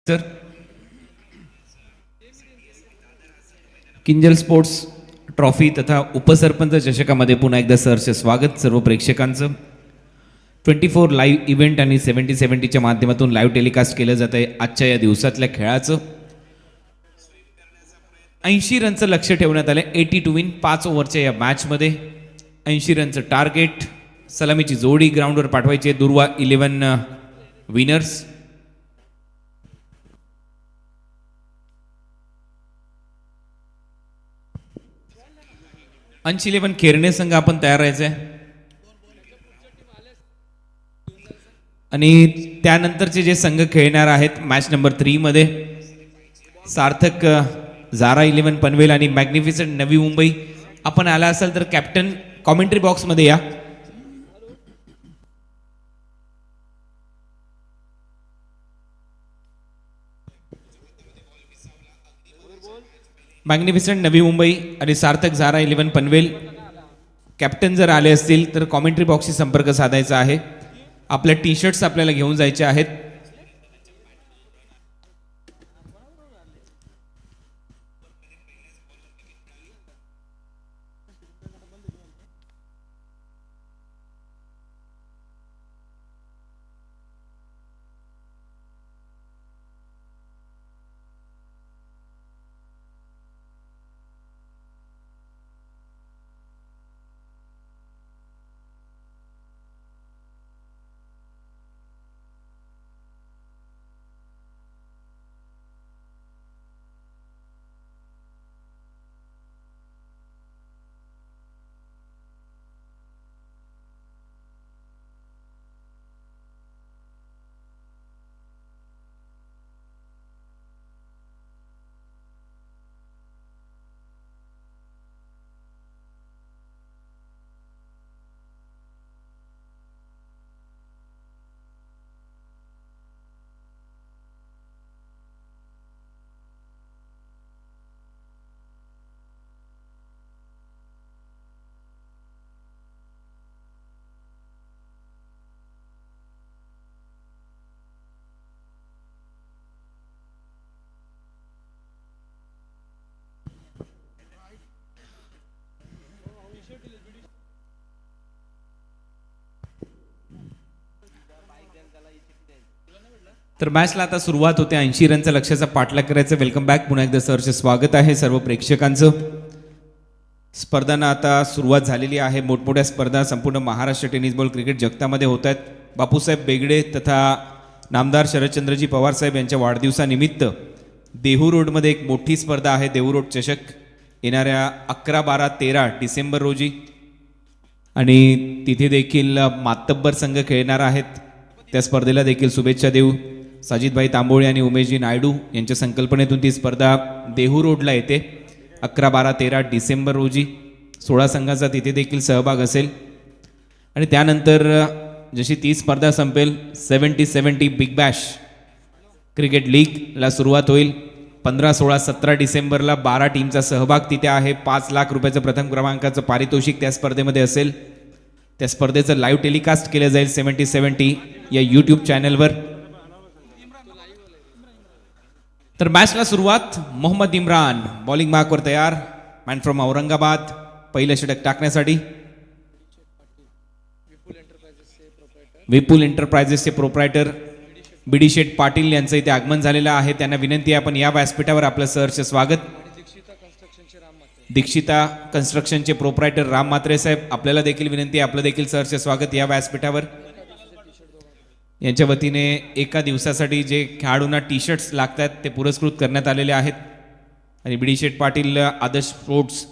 Sir Kinjal sports trophy तथा उपसरपंच चषकामध्ये पुन्हा एकदा सरचे स्वागत सर्व प्रेक्षकांचं. 24 लाईव्ह इव्हेंट आणि 70-70च्या माध्यमातून लाईव्ह टेलिकास्ट केलं जात आहे आजच्या या दिवसातल्या खेळाचं. 80 रनचं लक्ष ठेवण्यात आलं. 80 टू विन 5 ओव्हरच्या या मॅचमध्ये 80 रनचं टार्गेट. सलामीची जोडी ग्राउंडवर पाठवायची. दुर्वा 11 विनर्स. अंश 11 खेरणे संघ आपण तयार राहायचंय आणि त्यानंतरचे जे संघ खेळणार आहेत मॅच नंबर 3 मध्ये सार्थक झारा 11 पनवेल आणि मॅग्निफिसंट नवी मुंबई. आपण आला असाल तर कॅप्टन कॉमेंट्री बॉक्स मध्ये या. मॅग्निफिसंट नवी मुंबई आणि सार्थक झारा 11 पनवेल कॅप्टन जर आले असतील तर कॉमेंट्री बॉक्सशी संपर्क साधायचा आहे. आपल्या टी शर्ट्स आपल्याला घेऊन जायचे आहेत. तर मॅचला आता सुरुवात होते. 80 रनचा लक्ष्याचा पाठलाग करायचं. Welcome back. पुन्हा एकदा सरचे स्वागत आहे सर्व प्रेक्षकांचं. स्पर्धांना आता सुरुवात झालेली आहे. मोठमोठ्या स्पर्धा संपूर्ण महाराष्ट्र टेनिस बॉल क्रिकेट जगतामध्ये होत आहेत. बापूसाहेब बेगडे तथा नामदार शरदचंद्रजी पवार साहेब यांच्या वाढदिवसानिमित्त देहू रोडमध्ये एक मोठी स्पर्धा आहे. देहू रोड चषक येणाऱ्या 11, 12, 13 डिसेंबर रोजी आणि तिथे देखील मातब्बर संघ खेळणार आहेत. त्या स्पर्धेला देखील शुभेच्छा देऊ. साजिदभाई तांबोळे आणि उमेशजी नायडू यांच्या संकल्पनेतून ती स्पर्धा देहू रोडला येते. 11, 12, 13 डिसेंबर रोजी 16 संघाचा तिथे देखील सहभाग असेल. आणि त्यानंतर जशी ती स्पर्धा संपेल 70-70 बिग बॅश क्रिकेट लीगला सुरुवात होईल. 15, 16, 17 डिसेंबरला 12 टीमचा सहभाग तिथे आहे. 5 लाख रुपयाचं प्रथम क्रमांकाचं पारितोषिक त्या स्पर्धेमध्ये असेल. त्या स्पर्धेचं लाईव्ह टेलिकास्ट केलं जाईल 70-70 या यूट्यूब चॅनलवर. तर मॅचला सुरुवात. मोहम्मद इम्रान बॉलिंग मार्कवर तयार. मॅन फ्रॉम औरंगाबाद पहिलं षटक टाकण्यासाठी. विपुल एंटरप्राइजेसचे प्रोप्रायटर बीडी शेठ पाटील यांचं इथे आगमन झालेलं आहे. त्यांना विनंती आहे आपण या व्यासपीठावर आपलं सहर्ष स्वागत. दीक्षिता कन्स्ट्रक्शनचे प्रोप्रायटर राम म्हात्रे साहेब आपल्याला देखील विनंती आहे आपलं देखील सहर्ष स्वागत या व्यासपीठावर. यांच्या वतीने एका दिवसासाठी जे खेळाडूंना टी शर्ट्स लागतात ते पुरस्कृत करण्यात आलेले आहेत. आणि बीडी शेठ पाटील आदर्श स्पोर्ट्स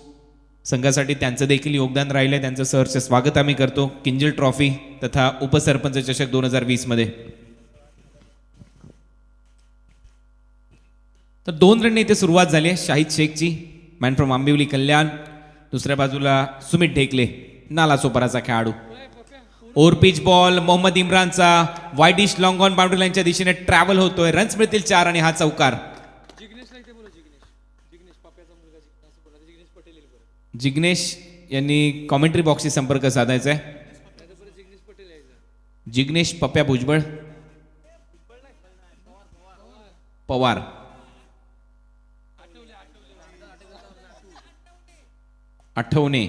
संघासाठी त्यांचं देखील योगदान राहिलं. त्यांचं सहर्ष स्वागत आम्ही करतो किंजल ट्रॉफी तथा उपसरपंच चषक 2020 मध्ये. तर 2 रनने इथे सुरुवात झाली आहे शाहिद शेखची. Man from Ambivli Kalyan. दुसऱ्या बाजूला सुमित ढेकले नाला सोपाराचा खेळाडू. ओव्हर पिच बॉल मोहम्मद इम्रानचा वाईडिश लॉंग ऑन बाउंड्री लाईनच्या दिशेने ट्रॅव्हल होतोय. रन्स मिळतील 4 आणि हा चौकार. जिग्नेश यांनी कॉमेंट्री बॉक्सशी संपर्क साधायचा आहे. जिग्नेश पप्प्या भुजबळ. पवार, आठवणे.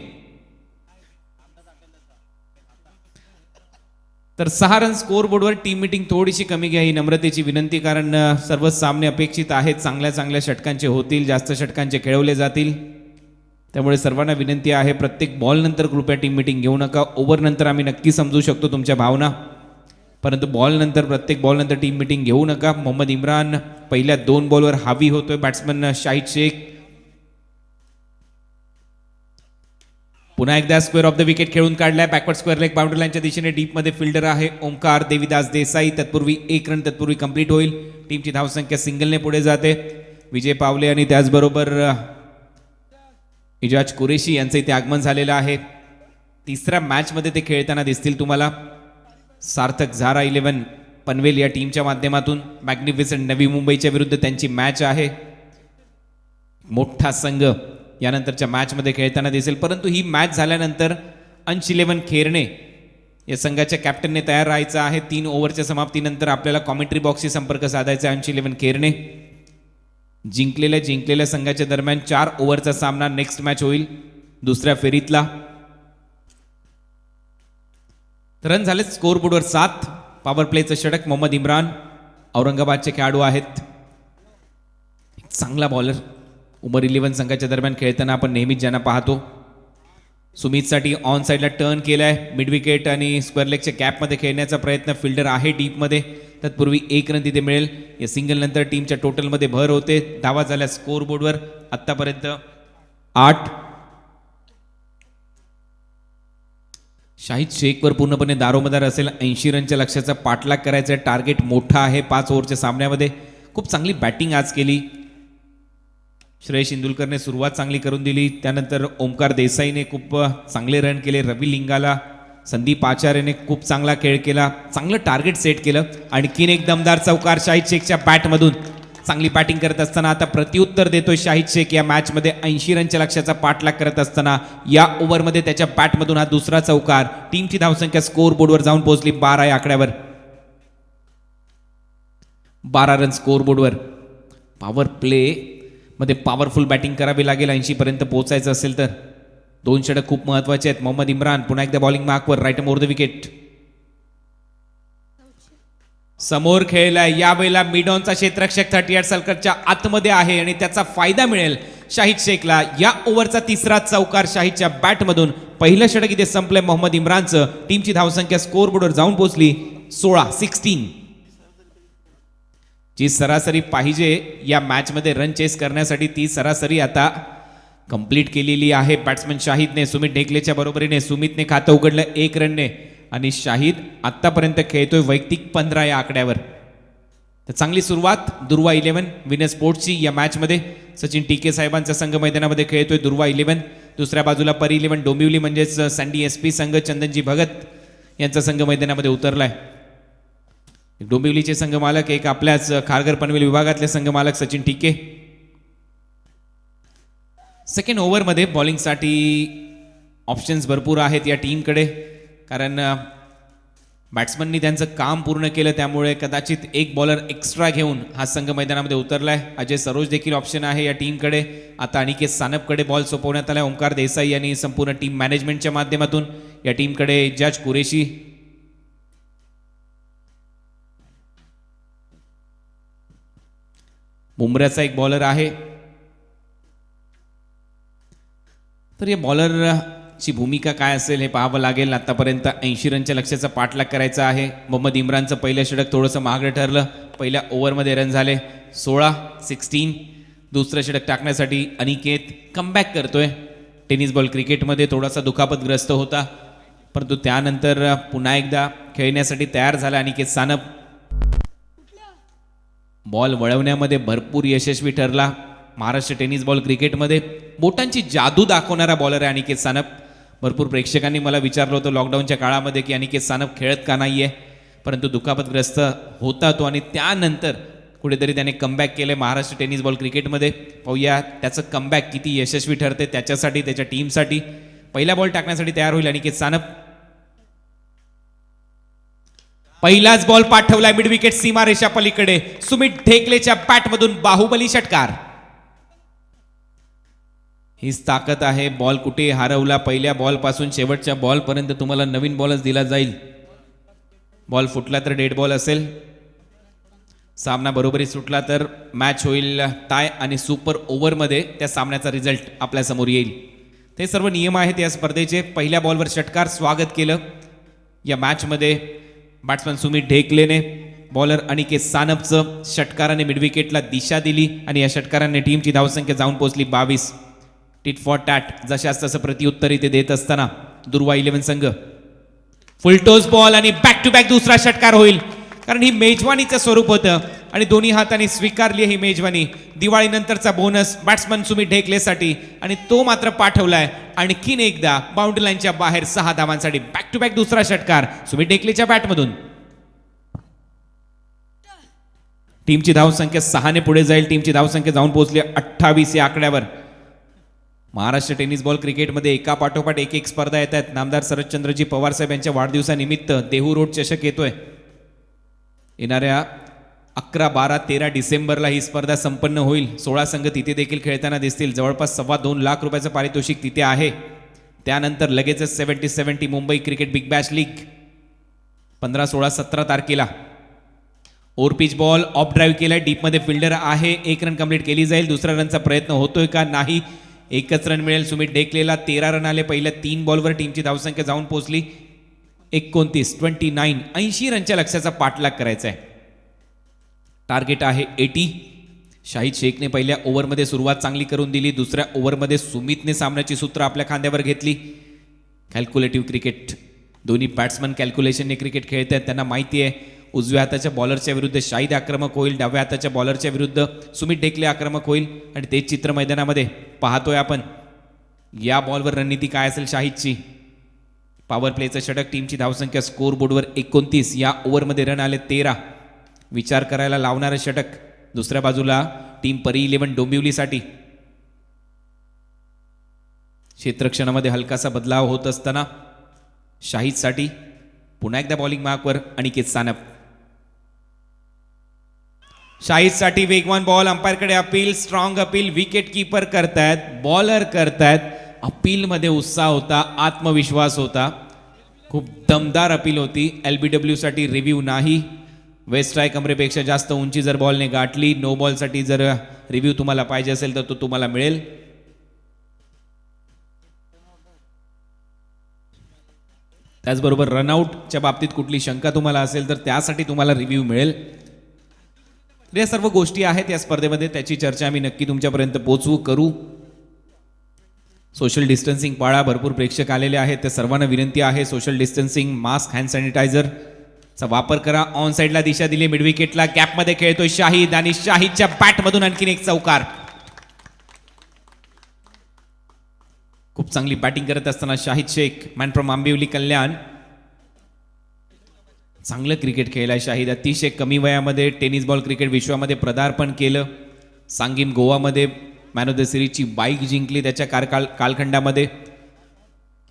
तर 6 रन स्कोर बोर्डवर. टीम मीटिंग थोडीशी कमी घ्या ही नम्रतेची विनंती, कारण सर्व सामने अपेक्षित आहेत, चांगल्या चांगल्या षटकांचे होतील, जास्त षटकांचे खेळवले जातील. त्यामुळे सर्वांना विनंती आहे, प्रत्येक बॉल नंतर कृपया टीम मीटिंग घेऊ नका. ओव्हर नंतर आम्ही नक्की समजू शकतो तुमच्या भावना, परंतु बॉल नंतर, प्रत्येक बॉल नंतर टीम मीटिंग घेऊ नका. मोहम्मद इम्रान पहिल्या 2 बॉलवर हावी होतोय. बॅट्समन शाहिद शेख पुन्हा एकदा स्क्वेअर ऑफ द विकेट खेळून काढलाय. बॅकवर्ड स्क्वेअर लेग बाउंड्री लाईनच्या दिशेने डीप मध्ये फिल्डर आहे ओंकार देविदास देसाई. तत्पूर्वी 1 रन तत्पूर्वी कंप्लीट होईल. टीमची धावसंख्या सिंगलने पुढे जाते. विजय पावले आणि त्याचबरोबर इजाज कुरेशी यांचं इथे आगमन झालेलं आहे. तिसऱ्या मॅच मध्ये ते खेळताना दिसतील तुम्हाला. सार्थक झारा 11 पनवेल या टीमच्या माध्यमातून. मॅग्निफिसंट नवी मुंबईच्या विरुद्ध त्यांची मॅच आहे. मोठा संघ यानंतरच्या मॅचमध्ये खेळताना दिसेल, परंतु ही मॅच झाल्यानंतर अंश 11 खेरणे या संघाच्या कॅप्टनने तयार राहायचं आहे. 3 ओव्हरच्या समाप्तीनंतर आपल्याला कॉमेंट्री बॉक्सशी संपर्क साधायचा आहे. अंश 11 खेरणे जिंकलेल्या संघाच्या दरम्यान 4 ओव्हरचा सामना नेक्स्ट मॅच होईल दुसऱ्या फेरीतला. रन झाले स्कोर बोर्डवर 7. पॉवर प्लेचं षटक मोहम्मद इम्रान औरंगाबादचे खेळाडू आहेत. चांगला बॉलर. उमर 11 संघाच्या दरम्यान खेळताना आपण नेहमीच ज्यांना पाहतो. सुमितसाठी ऑन साईडला टर्न केलाय. मिड विकेट आणि स्क्वेअर लेगच्या गॅपमध्ये खेळण्याचा प्रयत्न. फिल्डर आहे डीपमध्ये. तत्पूर्वी 1 रन तिथे मिळेल. या सिंगल नंतर टीमच्या टोटलमध्ये भर होते. धावा झाल्या स्कोर बोर्डवर आतापर्यंत 8. शाहिद शेखवर पूर्णपणे दारोमदार असेल. 80 रनच्या लक्ष्याचा पाठलाग करायचा. टार्गेट मोठा आहे 5 ओव्हरच्या सामन्यामध्ये. खूप चांगली बॅटिंग आज केली. श्रेयस इंदुलकरने सुरुवात चांगली करून दिली. त्यानंतर ओमकार देसाईने खूप चांगले रन केले. रवी लिंगाला, संदीप आचार्यने खूप चांगला खेळ केला. चांगलं टार्गेट सेट केलं. आणखीन एक दमदार चौकार शाहिद शेखच्या बॅटमधून. चांगली बॅटिंग करत असताना आता प्रत्युत्तर देतोय शाहिद शेख या मॅचमध्ये. 80 रनच्या लक्ष्याचा पाठलाग करत असताना या ओव्हरमध्ये त्याच्या बॅटमधून हा दुसरा चौकार. टीमची धावसंख्या स्कोर बोर्डवर जाऊन पोहोचली 12 या आकड्यावर. 12 रन स्कोर बोर्डवर. पॉवर प्ले मध्ये पॉवरफुल बॅटिंग करावी लागेल 80 पर्यंत पोहोचायचं असेल तर. 2 षटक खूप महत्वाचे आहेत. मोहम्मद इम्रान पुन्हा एकदा बॉलिंग मार्कवर. Right more the wicket. समोर खेळलाय यावेळेला मिडॉनचा क्षेत्ररक्षक 38 सर्कलच्या आतमध्ये आहे आणि त्याचा फायदा मिळेल शाहिद शेखला. या ओव्हरचा तिसरा चौकार शाहिदच्या बॅटमधून. पहिलं षटक इथे संपलंय मोहम्मद इम्रानचं. टीमची धावसंख्या स्कोर बोर्डवर जाऊन पोहोचली 16. जी सरासरी पाहिजे या मॅचमध्ये रन चेस करण्यासाठी ती सरासरी आता कंप्लीट केलेली आहे बॅट्समन शाहिदने. सुमित ढेकलेच्या बरोबरीने. सुमितने खातं उघडलं 1 रनने आणि शाहिद आतापर्यंत खेळतोय वैयक्तिक 15 या आकड्यावर. तर चांगली सुरुवात दुर्वा 11 विनर स्पोर्ट्सची या मॅचमध्ये. सचिन टीके साहेबांचा संघ मैदानामध्ये खेळतोय दुर्वा 11. दुसऱ्या बाजूला परी 11 डोंबिवली म्हणजेच सँडी SP संघ चंदनजी भगत यांचा संघ मैदानामध्ये उतरलाय. डोंबिवलीचे संघ मालक एक आपल्याच खारघर पनवेल विभागातले संघ मालक सचिन टीके. सेकंड ओव्हरमध्ये बॉलिंगसाठी ऑप्शन्स भरपूर आहेत या टीमकडे, कारण बॅट्समननी त्यांचं काम पूर्ण केलं. त्यामुळे कदाचित एक बॉलर एक्स्ट्रा घेऊन हा संघ मैदानामध्ये उतरलाय. अजय सरोज देखील ऑप्शन आहे या टीमकडे. आता अनिकेत सानपकडे बॉल सोपवण्यात आला. ओंकार देसाई यांनी संपूर्ण टीम मॅनेजमेंटच्या माध्यमातून. या टीमकडे इजाज कुरेशी, मुंबऱ्याचा एक बॉलर आहे. तर या बॉलरची भूमिका काय असेल हे पाहावं लागेल. आतापर्यंत 80 रनच्या लक्ष्याचा पाठलाग करायचा आहे. मोहम्मद इम्रानचं पहिलं षटक थोडंसं महागडं ठरलं. पहिल्या ओव्हरमध्ये रन झाले 16. दुसरं षटक टाकण्यासाठी अनिकेत कमबॅक करतोय. टेनिस बॉल क्रिकेटमध्ये थोडासा दुखापतग्रस्त होता, परंतु त्यानंतर पुन्हा एकदा खेळण्यासाठी तयार झाला अनिकेत सानप. बॉल वळवण्यामध्ये भरपूर यशस्वी ठरला. महाराष्ट्र टेनिस बॉल क्रिकेटमध्ये बोटांची जादू दाखवणारा बॉलर आहे अनिकेत सानप. भरपूर प्रेक्षकांनी मला विचारलं होतं लॉकडाऊनच्या काळामध्ये की अनिकेत सानप खेळत का नाही आहे, परंतु दुखापतग्रस्त होता तो आणि त्यानंतर कुठेतरी त्याने कमबॅक केलं महाराष्ट्र टेनिस बॉल क्रिकेटमध्ये. पाहूया त्याचं कमबॅक किती यशस्वी ठरते त्याच्यासाठी, त्याच्या टीमसाठी. पहिला बॉल टाकण्यासाठी तयार होईल अनिकेत सानप. पहिलाच बॉल पाठवलाय मिड विकेट सीमारेषा पलीकडे. सुमित ढेकलेच्या बॅटमधून बाहुबली षटकार. हीच ताकद आहे. बॉल कुठे हरवला, पहिल्या बॉल पासून शेवटच्या बॉल पर्यंत तुम्हाला नवीन बॉलच दिला जाईल. बॉल फुटला तर डेड बॉल असेल. सामना बरोबरी सुटला तर मॅच होईल टाय आणि सुपर ओव्हरमध्ये त्या सामन्याचा रिझल्ट आपल्या समोर येईल. ते सर्व नियम आहेत या स्पर्धेचे. पहिल्या बॉलवर षटकार स्वागत केलं या मॅचमध्ये बॅट्समन सुमित ढेकलेने. बॉलर अनिकेत सानपचं षटकाराने मिडविकेटला दिशा दिली आणि या षटकाराने टीमची धावसंख्या जाऊन पोहोचली 22. टिट फॉर टॅट जशाच तसं प्रत्युत्तर इथे देत असताना दुर्वा 11 संघ. फुलटोस बॉल आणि बॅक टू बॅक दुसरा षटकार होईल, कारण ही मेजवानीचं स्वरूप होतं आणि दोन्ही हाताने स्वीकारली ही मेजवानी. दिवाळीनंतरचा बोनस बॅट्समन सुमित ढेकलेसाठी आणि तो मात्र पाठवलाय आणखीन एकदा बाउंड्री लाईनच्या बाहेर 6 धावांसाठी. बॅक टू बॅक दुसरा षटकार सुमित ढेकलेच्या बॅटमधून. टीमची धावसंख्या 6 ने पुढे जाईल. टीमची धावसंख्या जाऊन पोहोचली 28 या आकड्यावर. महाराष्ट्र टेनिस बॉल क्रिकेटमध्ये एका पाठोपाठ एक स्पर्धा येत आहेत. नामदार शरदचंद्रजी पवार साहेब यांच्या वाढदिवसानिमित्त देहू रोड चषक येतोय. येणाऱ्या 11, 12, 13 डिसेंबरला ही स्पर्धा संपन्न होईल. 16 संघ तिथे देखील खेळताना दिसतील. जवळपास 2.25 लाख रुपयाचं पारितोषिक तिथे आहे. त्यानंतर लगेचच 70-70 Mumbai cricket big Bash league 15, 16, 17 तारखेला. Over pitch ball of drive केलाय. डीपमध्ये फिल्डर आहे. 1 रन कंप्लीट केली जाईल. दुसऱ्या रनचा प्रयत्न होतोय का? नाही. एकच रन मिळेल. सुमित ढेकलेला 13 रन आले पहिल्या 3 बॉलवर. टीमची धावसंख्या जाऊन पोहोचली 29. 80 रनच्या लक्ष्याचा पाठलाग करायचा आहे. टार्गेट आहे 80. शाहिद शेखने पहिल्या ओव्हरमध्ये सुरुवात चांगली करून दिली. दुसऱ्या ओव्हरमध्ये सुमितने सामन्याची सूत्र आपल्या खांद्यावर घेतली. Calculative cricket. दोन्ही बॅट्समन कॅल्क्युलेशनने क्रिकेट खेळत आहेत. त्यांना माहिती आहे उजव्या हाताच्या बॉलरच्या विरुद्ध शाहिद आक्रमक होईल, डाव्या हाताच्या बॉलरच्या विरुद्ध सुमित ढेकले आक्रमक होईल. आणि तेच चित्र मैदानामध्ये पाहतोय आपण. या बॉलवर रणनीती काय असेल शाहिदची? पॉवर प्लेचं षटक. टीमची धावसंख्या स्कोर बोर्डवर 29. या ओव्हरमध्ये रन आले 13. विचार करायला लावणारं षटक. दुसऱ्या बाजूला टीम परी 11 डोंबिवलीसाठी. क्षेत्रक्षणामध्ये हलकासा बदलाव होत असताना शाहिदसाठी पुन्हा एकदा बॉलिंग मार्कवर अनिकेत सानप. शाहिदसाठी वेगवान बॉल. अंपायरकडे appeal. Strong appeal. Wicket keeper करतायत, बॉलर करतायत. अपीलमध्ये उत्साह होता, आत्मविश्वास होता. खूप दमदार अपील होती. LBW साठी रिव्ह्यू नाही. वेस्ट स्ट्राईक कमरेपेक्षा जास्त उंची जर बॉलने गाठली, नो बॉलसाठी जर रिव्ह्यू तुम्हाला पाहिजे असेल तर तो तुम्हाला मिळेल. त्याचबरोबर रनआउटच्या बाबतीत कुठली शंका तुम्हाला असेल तर त्यासाठी तुम्हाला रिव्ह्यू मिळेल. या सर्व गोष्टी आहेत या स्पर्धेमध्ये. त्याची चर्चा आम्ही नक्की तुमच्यापर्यंत पोहोचवू करू. सोशल डिस्टन्सिंग पाळा. भरपूर प्रेक्षक आलेले आहेत. त्या सर्वांना विनंती आहे सोशल डिस्टन्सिंग, मास्क, हँड सॅनिटायझरचा वापर करा. ऑन साईडला दिशा दिली. मिडविकेटला गॅपमध्ये खेळतोय शाहिद आणि शाहिदच्या बॅटमधून आणखीन एक चौकार. खूप चांगली बॅटिंग करत असताना शाहिद शेख, मॅन फ्रॉम आंबिवली कल्याण. चांगलं क्रिकेट खेळलाय शाहिद. अतिशय कमी वयामध्ये टेनिस बॉल क्रिकेट विश्वामध्ये पदार्पण केलं. सांगीम गोवामध्ये मॅन ऑफ द सिरीजची बाईक जिंकली त्याच्या कालखंडामध्ये.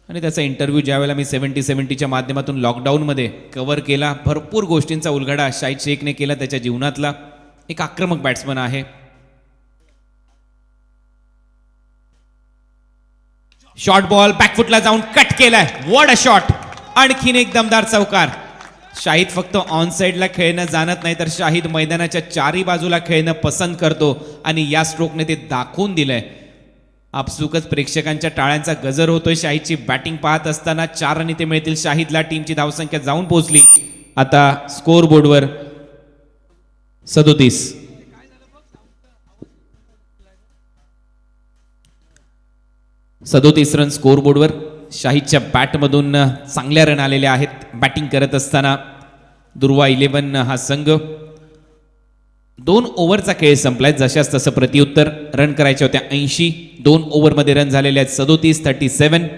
आणि त्याचा इंटरव्ह्यू ज्यावेळेला मी 70-70च्या माध्यमातून लॉकडाऊनमध्ये कव्हर केला. भरपूर गोष्टींचा उलगडा शाहिद शेखने केला त्याच्या जीवनातला. एक आक्रमक बॅट्समन आहे. शॉर्ट बॉल बॅकफुटला जाऊन कट केलाय. What a shot. आणखीन एक दमदार चौकार. शाहिद फक्त ऑन साईडला खेळणं जाणत नाही तर शाहिद मैदानाच्या चारी बाजूला खेळणं पसंत करतो आणि या स्ट्रोकने ते दाखवून दिलंय. आपसुकच प्रेक्षकांच्या टाळ्यांचा गजर होतोय शाहिदची बॅटिंग पाहत असताना. 4 रन इथे मिळतील शाहिदला. टीमची धावसंख्या जाऊन पोहोचली आता स्कोर बोर्डवर 37. 37 रन स्कोर बोर्डवर. शाहिदच्या बॅटमधून चांगल्या रन आलेले आहेत. बॅटिंग करत असताना दुर्वा 11 हा संघ. 2 ओव्हरचा खेळ संपलाय. जशाच तसं प्रत्युत्तर. रन करायचे होत्या 80. 2 ओव्हरमध्ये रन झालेले आहेत 37. 37.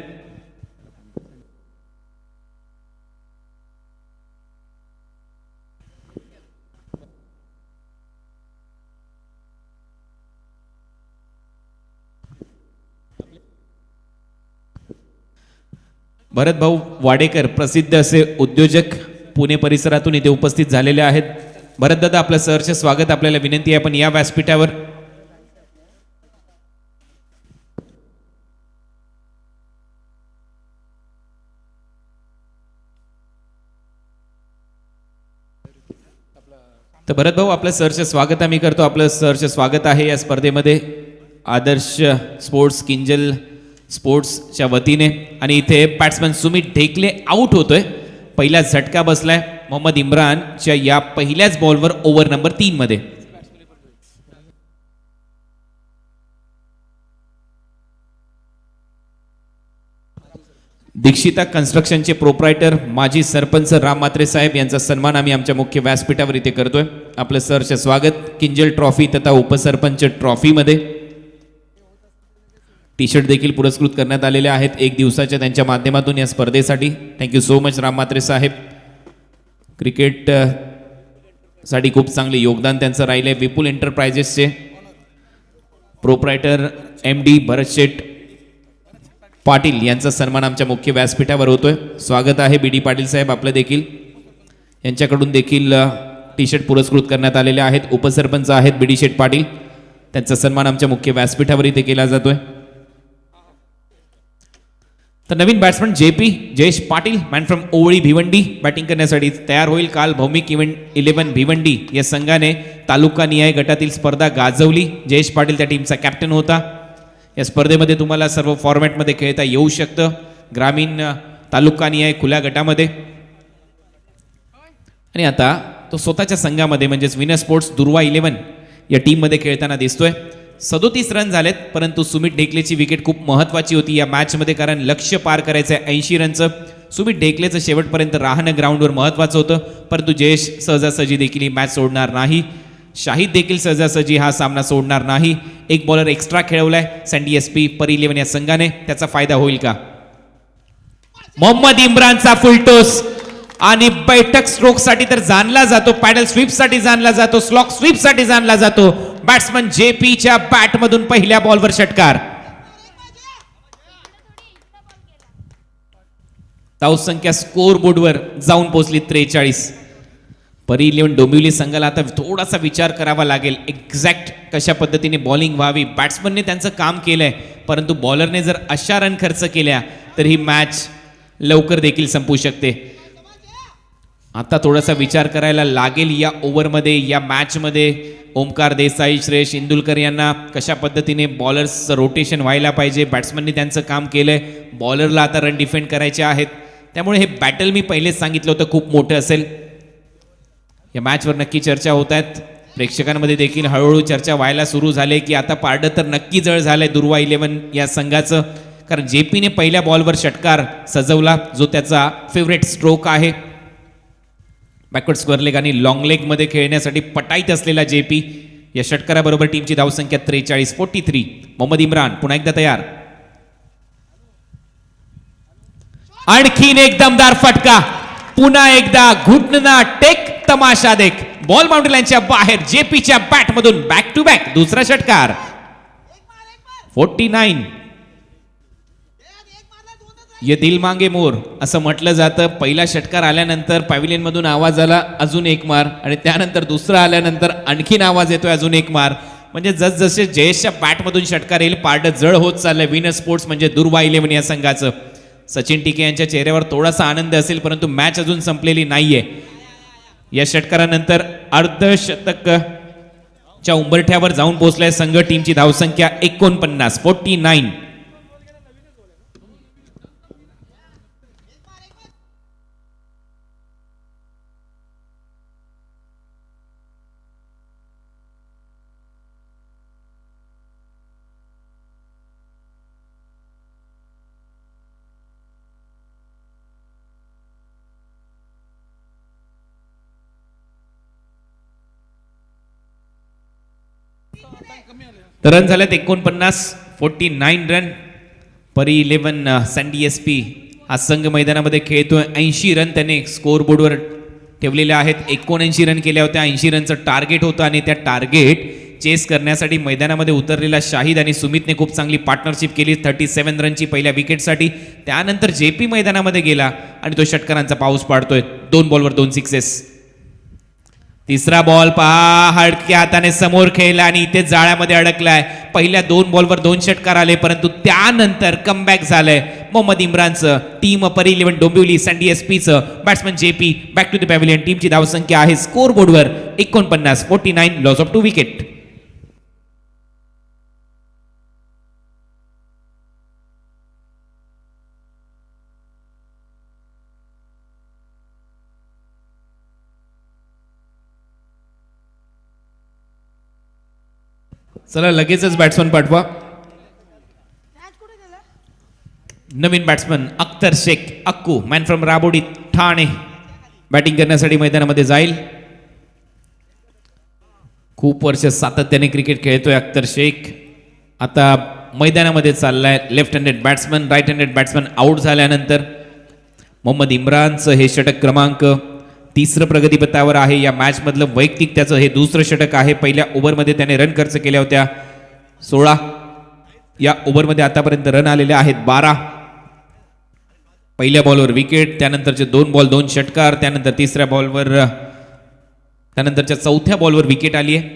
भरत भाऊ वाडेकर प्रसिद्ध असे उद्योजक पुणे परिसरातून इथे उपस्थित झालेले आहेत. भरत दादा, आपलं सहर्ष स्वागत. आपल्याला विनंती आहे आपण या व्यासपीठावर. तर भरत भाऊ, आपलं सहर्ष स्वागत आम्ही करतो. आपलं सहर्ष स्वागत आहे या स्पर्धेमध्ये आदर्श स्पोर्ट्स किंजल स्पोर्ट्सच्या वतीने. आणि इथे बॅट्समन सुमित ढेकले आउट होतोय. पहिला झटका बसलाय मोहम्मद इम्रानच्या या पहिल्याच बॉलवर ओव्हर नंबर 3 मध्ये. दीक्षिता कन्स्ट्रक्शनचे प्रोप्रायटर माजी सरपंच राम मात्रे साहेब यांचा सन्मान आम्ही आमच्या मुख्य व्यासपीठावर इथे करतोय. आपलं सहर्ष स्वागत. किंजल ट्रॉफी तथा उपसरपंच ट्रॉफीमध्ये टी शर्ट देखील पुरस्कृत करण्यात आलेले आहेत 1 दिवसाच्या त्यांच्या माध्यमातून या स्पर्धेसाठी. थँक्यू सो मच राम मात्रे साहेब. क्रिकेट साठी खूप चांगले योगदान त्यांचं राहिले. विपुल एंटरप्राइजेसचे प्रोप्रायटर MD भरत शेठ पाटील यांचा सन्मान आमच्या मुख्य व्यासपीठावर होतोय. स्वागत आहे BD पाटील साहेब आपलं देखील. यांच्याकडून देखील टी शर्ट पुरस्कृत करण्यात आलेले आहेत. उपसरपंच आहेत BD शेठ पाटील. त्यांचा सन्मान आमच्या मुख्य व्यासपीठावर इथे केला जातोय. तर नवीन batsman Jayesh Patil man from Ovali Bhiwandi batting करण्यासाठी तयार होईल. काल भौमिक इव्हेंट 11 भिवंडी या संघाने तालुका निहाय गटातील स्पर्धा गाजवली. जयेश पाटील त्या टीमचा कॅप्टन होता. या स्पर्धेमध्ये तुम्हाला सर्व फॉर्मॅटमध्ये खेळता येऊ शकतं. ग्रामीण तालुका निहाय खुल्या गटामध्ये. आणि आता तो स्वतःच्या संघामध्ये म्हणजेच विनर स्पोर्ट्स दुर्वा 11 या टीममध्ये खेळताना दिसतोय. 37 रन झालेत, परंतु सुमित ढेकलेची विकेट खूप महत्त्वाची होती या मॅचमध्ये, कारण लक्ष्य पार करायचं आहे 80 रनचं. सुमित ढेकलेचं शेवटपर्यंत राहणं ग्राउंडवर महत्त्वाचं होतं, परंतु जयेश सहजासहजी देखील ही मॅच सोडणार नाही. शाहिद देखील सहजासहजी हा सामना सोडणार नाही. एक बॉलर एक्स्ट्रा खेळवलाय सँडी SP पर 11 या संघाने. त्याचा फायदा होईल का? मोहम्मद इम्रानचा फुलटोस आणि बैठक स्ट्रोक साठी तर जाणला जातो, पॅडल स्वीप साठी जाणला जातो, स्लॉक स्वीप साठी जाणला जातो. बॅट्समन JPच्या बॅट मधून पहिल्या बॉलवर षटकार. धावसंख्या स्कोर बोर्डवर जाऊन पोहोचली 43. परी 11 डोंबिवली संघाला आता थोडासा विचार करावा लागेल एक्झॅक्ट कशा पद्धतीने बॉलिंग व्हावी. बॅट्समनने त्यांचं काम केलंय, परंतु बॉलरने जर अशा रन खर्च केल्या तर ही मॅच लवकर देखील संपू शकते. आता थोडासा विचार करायला लागेल या ओव्हरमध्ये, या मॅचमध्ये. ओमकार देसाई, श्रेयस इंदुलकर यांना कशा पद्धतीने बॉलर्सचं रोटेशन व्हायला पाहिजे. बॅट्समनने त्यांचं काम केलंय. बॉलरला आता रन डिफेंड करायचे आहेत. त्यामुळे हे बॅटल मी पहिलेच सांगितलं होतं खूप मोठं असेल. या मॅचवर नक्की चर्चा होत आहेत. प्रेक्षकांमध्ये देखील हळूहळू चर्चा व्हायला सुरू झाली की आता पारडं तर नक्की जळ झालंय दुर्वा 11 या संघाचं, कारण JPने पहिल्या बॉलवर षटकार सजवला जो त्याचा फेवरेट स्ट्रोक आहे. बॅकवर्ड स्क्वेअर लेग आणि लॉंग लेग मध्ये खेळण्यासाठी पटाईत असलेला JP. या षटकाराबरोबर टीमची धावसंख्या 43 43. मोहम्मद इम्रान पुन्हा एकदा तयार. आणखीन एक दमदार फटका. पुन्हा एकदा घुटना टेक तमाशा देख. बॉल बाउंड्री लाईनच्या बाहेर JPच्या बॅट मधून बॅक टू बॅक दुसरा षटकार. 49. ये दिल मांगे मोर असं म्हटलं जातं. पहिला षटकार आल्यानंतर पॅव्हिलियन मधून आवाज आला अजून एक मार, आणि त्यानंतर दुसरा आल्यानंतर आणखीन आवाज येतोय अजून एक मार. म्हणजे जसजसे जयेशच्या बॅट मधून षटकार येईल पारडं जड होत चाललंय विनर स्पोर्ट्स म्हणजे दुर्वा 11 या संघाचं. सचिन टिके यांच्या चेहऱ्यावर थोडासा आनंद असेल, परंतु मॅच अजून संपलेली नाहीये. या षटकारानंतर अर्धशतकच्या उंबरठ्यावर जाऊन पोहोचलाय संघ. टीमची धावसंख्या 49 49. तर रन झाल्यात 49 49 रन. परी 11 सँडी SP हा संघ मैदानामध्ये खेळतोय. 80 रन त्याने स्कोर बोर्डवर ठेवलेले आहेत. 79 रन केल्या होत्या. 80 रनचं टार्गेट होतं आणि त्या टार्गेट चेस करण्यासाठी मैदानामध्ये उतरलेला शाहिद आणि सुमितने खूप चांगली पार्टनरशिप केली. 37 रनची पहिल्या विकेटसाठी. त्यानंतर जेपी मैदानामध्ये गेला आणि तो षटकारांचा पाऊस पाडतोय. 2 बॉलवर 2 सिक्सेस. तिसरा बॉल पहा, हडक्या हाताने समोर खेळला आणि इथे जाळ्यामध्ये अडकलाय. पहिल्या 2 बॉलवर 2 षटकार आले, परंतु त्यानंतर कमबॅक झालंय मोहम्मद इम्रानचं. टीम अपर 11 डोंबिवली सँडी एसपीचं batsman JP back to the pavilion. टीमची धावसंख्या आहे स्कोर बोर्डवर 49, 49, लॉस ऑफ 2 विकेट. चला लगेचच बॅट्समन पाठवा. नवीन batsman Akhtar Shaikh Akku, man from Rabodi Thane, batting करण्यासाठी मैदानामध्ये जाईल. खूप वर्ष सातत्याने क्रिकेट खेळतोय अख्तर शेख. आता मैदानामध्ये चाललाय. Left handed batsman, right handed batsman out झाल्यानंतर मोहम्मद इम्रानचं हे षटक क्रमांक 3 प्रगतीपथावर आहे. या मॅच मधलं वैयक्तिक त्याचं हे 2रं षटक आहे. पहिल्या ओव्हरमध्ये त्याने रन खर्च केल्या होत्या 16. या ओव्हरमध्ये आतापर्यंत रन आलेले आहेत 12. पहिल्या बॉलवर विकेट, त्यानंतरचे 2 बॉल 2 षटकार, त्यानंतर तिसऱ्या बॉलवर, त्यानंतरच्या चौथ्या बॉलवर विकेट आली आहे.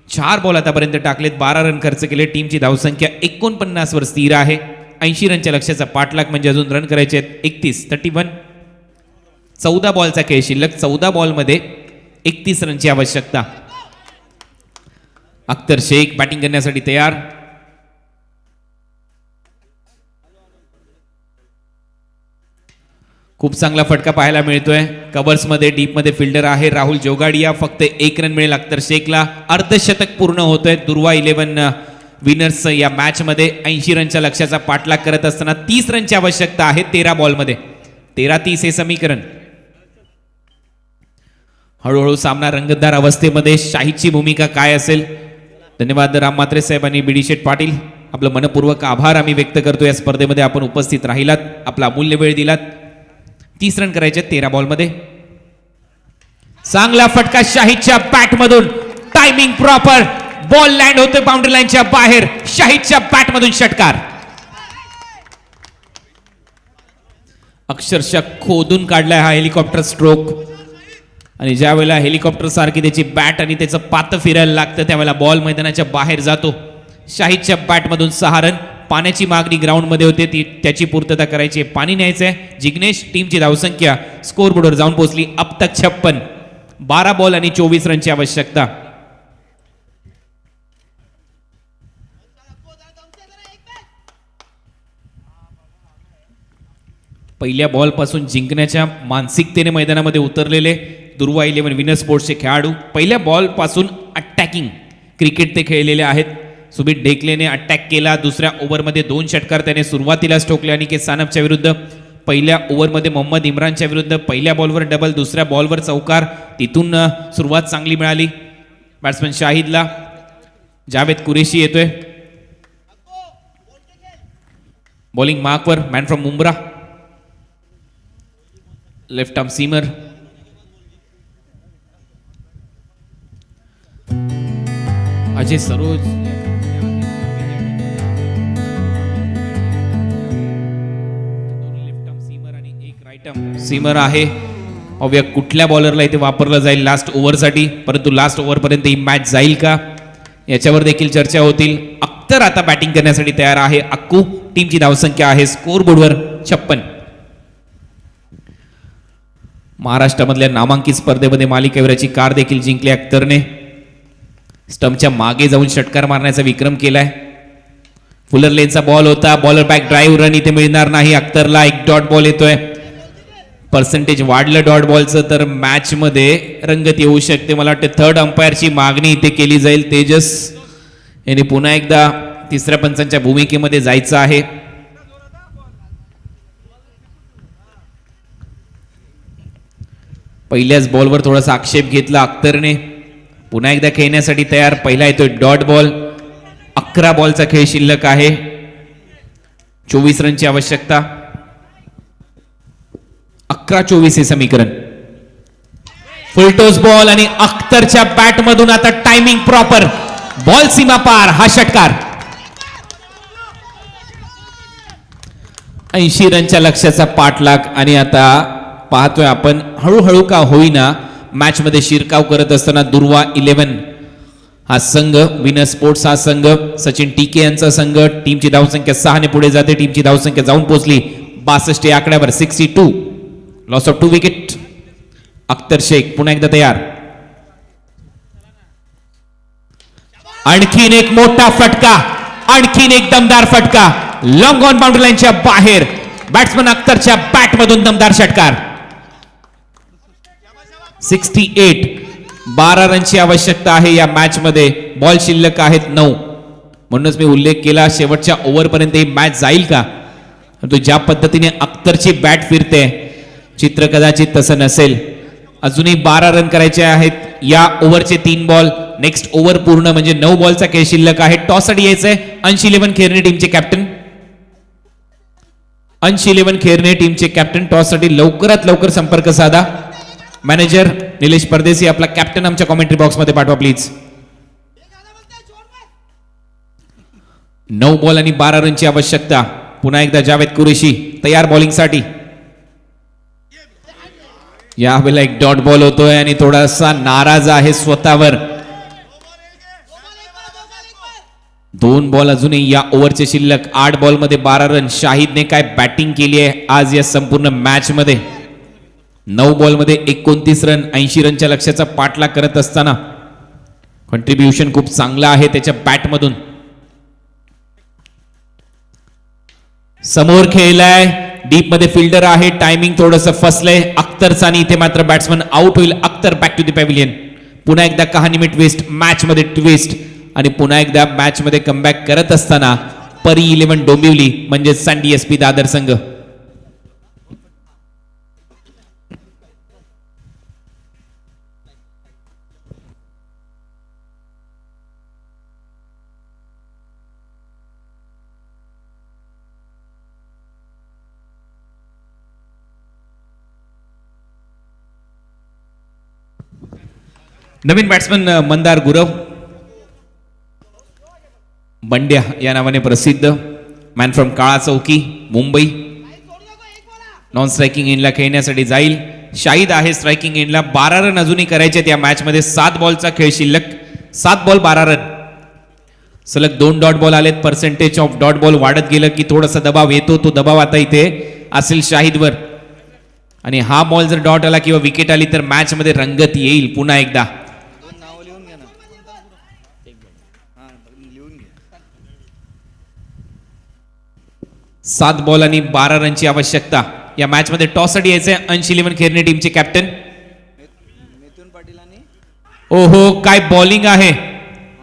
4 बॉल आतापर्यंत टाकलेत, 12 रन खर्च केले. टीमची धावसंख्या 49 वर स्थिर आहे. 80 रनच्या लक्ष्याचा पाठलाग म्हणजे अजून रन करायचे आहेत 31. 14 बॉलचा खेळ शिल्लक. 14 बॉलमध्ये 31 रनची आवश्यकता. अख्तर शेख बॅटिंग करण्यासाठी तयार. खूप चांगला फटका पाहायला मिळतोय. कव्हर्समध्ये डीपमध्ये फिल्डर आहे राहुल जोगाडिया. फक्त 1 रन मिळेल अख्तर शेखला. अर्धशतक पूर्ण होतोय. दुर्वा 11 विनर्स या मॅच मध्ये 80 रनच्या लक्ष्याचा पाठलाग करत असताना 30 रनची आवश्यकता आहे 13 बॉलमध्ये. 13-30 हे समीकरण. हळूहळू सामना रंगतदार अवस्थेमध्ये. शाहीदची भूमिका काय असेल? धन्यवाद राम म्हात्रे साहेब आणि बीडी शेठ पाटील. आपलं मनपूर्वक आभार आम्ही व्यक्त करतो. या स्पर्धेमध्ये आपण उपस्थित राहिलात, आपला अमूल्य वेळ दिलात. 30 रन करायचे 13 बॉलमध्ये. चांगला फटका शाहीदच्या बॅटमधून. Timing proper. बॉल लँड होते बाउंड्री लाईनच्या बाहेर. शाहीदच्या बॅटमधून षटकार. अक्षरशः खोदून काढलाय हा हेलिकॉप्टर स्ट्रोक. आणि ज्या वेळेला हेलिकॉप्टर सारखी त्याची बॅट आणि त्याचं पात फिरायला लागतं त्यावेळेला बॉल मैदानाच्या बाहेर जातो. शाहीदच्या बॅटमधून 6 रन. पाण्याची मागणी ग्राउंडमध्ये होते, ती त्याची पूर्तता करायची. पाणी न्यायचंय. जिग्नेश. टीमची धावसंख्या स्कोर बोर्डवर जाऊन पोहोचली अब तक 56. 12 बॉल आणि 24 रनची आवश्यकता. पहिल्या बॉल पासून जिंकण्याच्या मानसिकतेने मैदानामध्ये उतरलेले दुर्वा 11 विनर स्पोर्ट्सचे खेळाडू. पहिल्या बॉल पासून अटॅकिंग क्रिकेट ते खेळलेले आहेत. सुमित ढेकलेने अटॅक केला. दुसऱ्या ओव्हरमध्ये 2 षटकार त्याने सुरुवातीलाच ठोकले अनिकेत सानपच्या विरुद्ध. पहिल्या ओव्हरमध्ये मोहम्मद इम्रानच्या विरुद्ध पहिल्या बॉलवर डबल, दुसऱ्या बॉलवर चौकार. तिथून सुरुवात चांगली मिळाली बॅट्समन शाहिदला. जावेद कुरेशी येतोय बॉलिंग मार्कवर. Man from Mumbra, left arm seamer. Ajay Saroj seamer आहे. पाहूया कुठल्या बॉलरला इथे वापरलं जाईल लास्ट ओव्हरसाठी. परंतु लास्ट ओव्हरपर्यंत ही मॅच जाईल का याच्यावर देखील चर्चा होतील. अख्तर आता बॅटिंग करण्यासाठी तयार आहे. अक्कू. टीमची धावसंख्या आहे स्कोर बोर्डवर 56. महाराष्ट्रामधल्या नामांकित स्पर्धेमध्ये मालिकेवरची कार देखील जिंकली अख्तरने. स्टंपच्या मागे जाऊन षटकार मारण्याचा विक्रम केलाय. फुलर लेनचा बॉल होता. Bowler back drive. रन इथे मिळणार नाही अख्तरला. 1 डॉट बॉल येतोय. पर्सेंटेज वाढलं डॉट बॉलचं तर मॅच मध्ये रंगत येऊ शकते. मला वाटतं 3rd अंपायरची मागणी इथे केली जाईल. तेजस यांनी पुन्हा एकदा 3ऱ्या पंचांच्या भूमिकेमध्ये जायचं आहे. पहिल्याच बॉलवर थोडासा आक्षेप घेतला अख्तरने. पुन्हा एकदा खेळण्यासाठी तयार. पहिला येतोय डॉट बॉल. 11 बॉलचा खेळ शिल्लक आहे. 24 रनची आवश्यकता. 11-24 हे समीकरण. फुलटोस बॉल आणि अख्तरच्या बॅटमधून आता टायमिंग प्रॉपर. बॉल सीमा पार, हा षटकार. 80 रनच्या लक्ष्याचा पाठलाग. आणि आता पाहतोय आपण हळूहळू का होईना मॅच मध्ये शिरकाव करत असताना दुर्वा 11 हा संघ, विनर स्पोर्ट्स हा संघ, सचिन टीके यांचा संघ, टीमची धावसंख्या 6 ने पुढे जाते. टीमची धावसंख्या जाऊन पोहोचली 62 या आकड्यावर. 62, loss of 2 wicket. Akhtar Shaikh पुन्हा एकदा तयार. आणखीन एक मोठा फटका, आणखीन एक दमदार फटका, लॉंग ऑन बाउंड्री लाईनच्या बाहेर. बॅट्समन अख्तरच्या बॅट मधून दमदार षटकार. 68, 12 रनची आवश्यकता आहे या मॅच मध्ये. बॉल शिल्लक आहेत 9. म्हणूनच मी उल्लेख केला शेवटच्या ओव्हर पर्यंत ही मॅच जाईल का. तो ज्या पद्धतीने अख्तरची बॅट फिरते, चित्र कदाचित तसं नसेल. अजूनही 12 रन करायचे आहेत. या ओव्हरचे 3 बॉल, नेक्स्ट ओव्हर पूर्ण म्हणजे 9 बॉलचा खेळ शिल्लक आहे. टॉस साठी यायचंय. अंश 11 खेरणे टीमचे कॅप्टन. अंश 11 खेरणे टीमचे कॅप्टन टॉस साठी लवकरात लवकर संपर्क साधा. मॅनेजर निलेश परदेसी आपला कॅप्टन आमच्या कॉमेंट्री बॉक्स मध्ये पाठवा प्लीज. 9 बॉल आणि 12 रनची आवश्यकता. पुन्हा एकदा जावेद कुरेशी तयार बॉलिंग साठी. यावेळेला एक डॉट बॉल होतोय आणि थोडासा नाराज आहे स्वतःवर. 2 बॉल अजूनही या ओव्हरचे शिल्लक. 8 बॉल मध्ये 12 रन. शाहिदने काय बॅटिंग केली आहे आज या संपूर्ण मॅच मध्ये. 9 बॉल मध्ये 29 रन. 80 रनच्या लक्ष्याचा पाठलाग करत असताना कॉन्ट्रीब्युशन खूप चांगला आहे त्याच्या बॅट मधून. समोर खेळलाय, डीप मध्ये फिल्डर आहे. टायमिंग थोडस फसलंय अख्तरचा आणि इथे मात्र बॅट्समन आउट होईल. Akhtar back to the pavilion. पुन्हा एकदा कहाणी ट्विस्ट, मॅच मध्ये ट्विस्ट आणि पुन्हा एकदा मॅच मध्ये कमबॅक करत असताना परी 11 डोंबिवली म्हणजे सँडी एसपी दादर संघ. नवीन बॅट्समन मंदार गुरव, बंड्या या नावाने प्रसिद्ध, मॅन फ्रॉम काळा चौकी मुंबई. नॉन स्ट्रायकिंग एंडला खेळण्यासाठी जाईल. शाहिद आहे स्ट्रायकिंग एंडला. 12 रन अजूनही करायचे या मॅच मध्ये. 7 बॉलचा खेळ शिल्लक. 7 बॉल 12 रन. सलग 2 डॉट बॉल आलेत. पर्सेंटेज ऑफ डॉट बॉल वाढत गेलं की थोडासा दबाव येतो. तो दबाव आता इथे असेल शाहिदवर. आणि हा बॉल जर डॉट आला किंवा विकेट आली तर मॅच मध्ये रंगत येईल पुन्हा एकदा. 7 बॉल आणि 12 रनची आवश्यकता या मॅच मध्ये. टॉस साठी यायचंय अंश 11 खेरणे टीमचे कॅप्टन. ओहो काय बॉलिंग आहे.